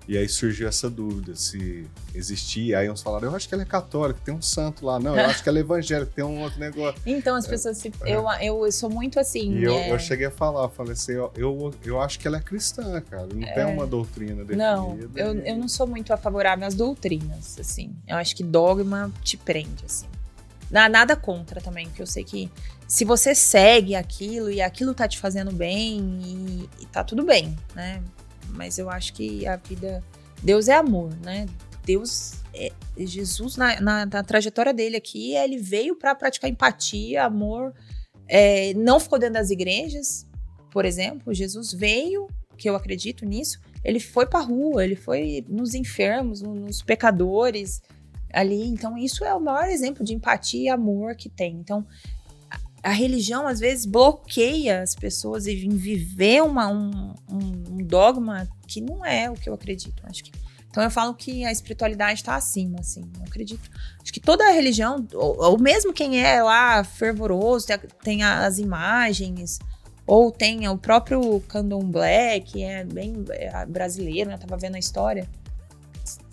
E aí surgiu essa dúvida, se existia. Aí uns falaram, eu acho que ela é católica, tem um santo lá. Não, eu acho que ela é evangélica, tem um outro negócio. Então, as pessoas... Eu sou muito assim... E eu cheguei a falar, falei assim, eu acho que ela é cristã, cara. Não tem uma doutrina definida. Não, eu não sou muito favorável às doutrinas, assim. Eu acho que dogma te prende, assim. Nada contra também, porque eu sei que se você segue aquilo e aquilo tá te fazendo bem, e tá tudo bem, né? Mas eu acho que a vida... Deus é amor, né? Jesus, na trajetória dele aqui, ele veio para praticar empatia, amor. Não ficou dentro das igrejas, por exemplo. Jesus veio, que eu acredito nisso, ele foi pra rua, ele foi nos enfermos, nos pecadores ali. Então, isso é o maior exemplo de empatia e amor que tem. Então, a religião, às vezes, bloqueia as pessoas em viver um dogma que não é o que eu acredito. Então, eu falo que a espiritualidade está acima, assim. Eu acredito. Acho que toda a religião, ou mesmo quem é lá fervoroso, tem as imagens, ou tem o próprio candomblé, que é bem brasileiro, né? Eu tava vendo a história.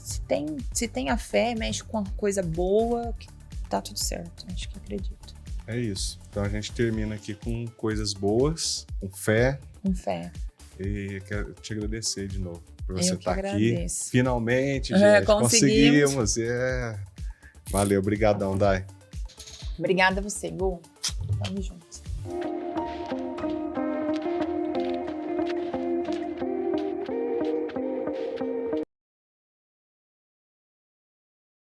Se tem a fé, mexe com uma coisa boa, que tá tudo certo. Acho que acredito. É isso. Então a gente termina aqui com coisas boas, com fé. Com fé. E quero te agradecer de novo por você estar aqui. Agradeço. Finalmente, gente, conseguimos. Valeu, brigadão, Dai. Obrigada a você, Gu. Tamo junto.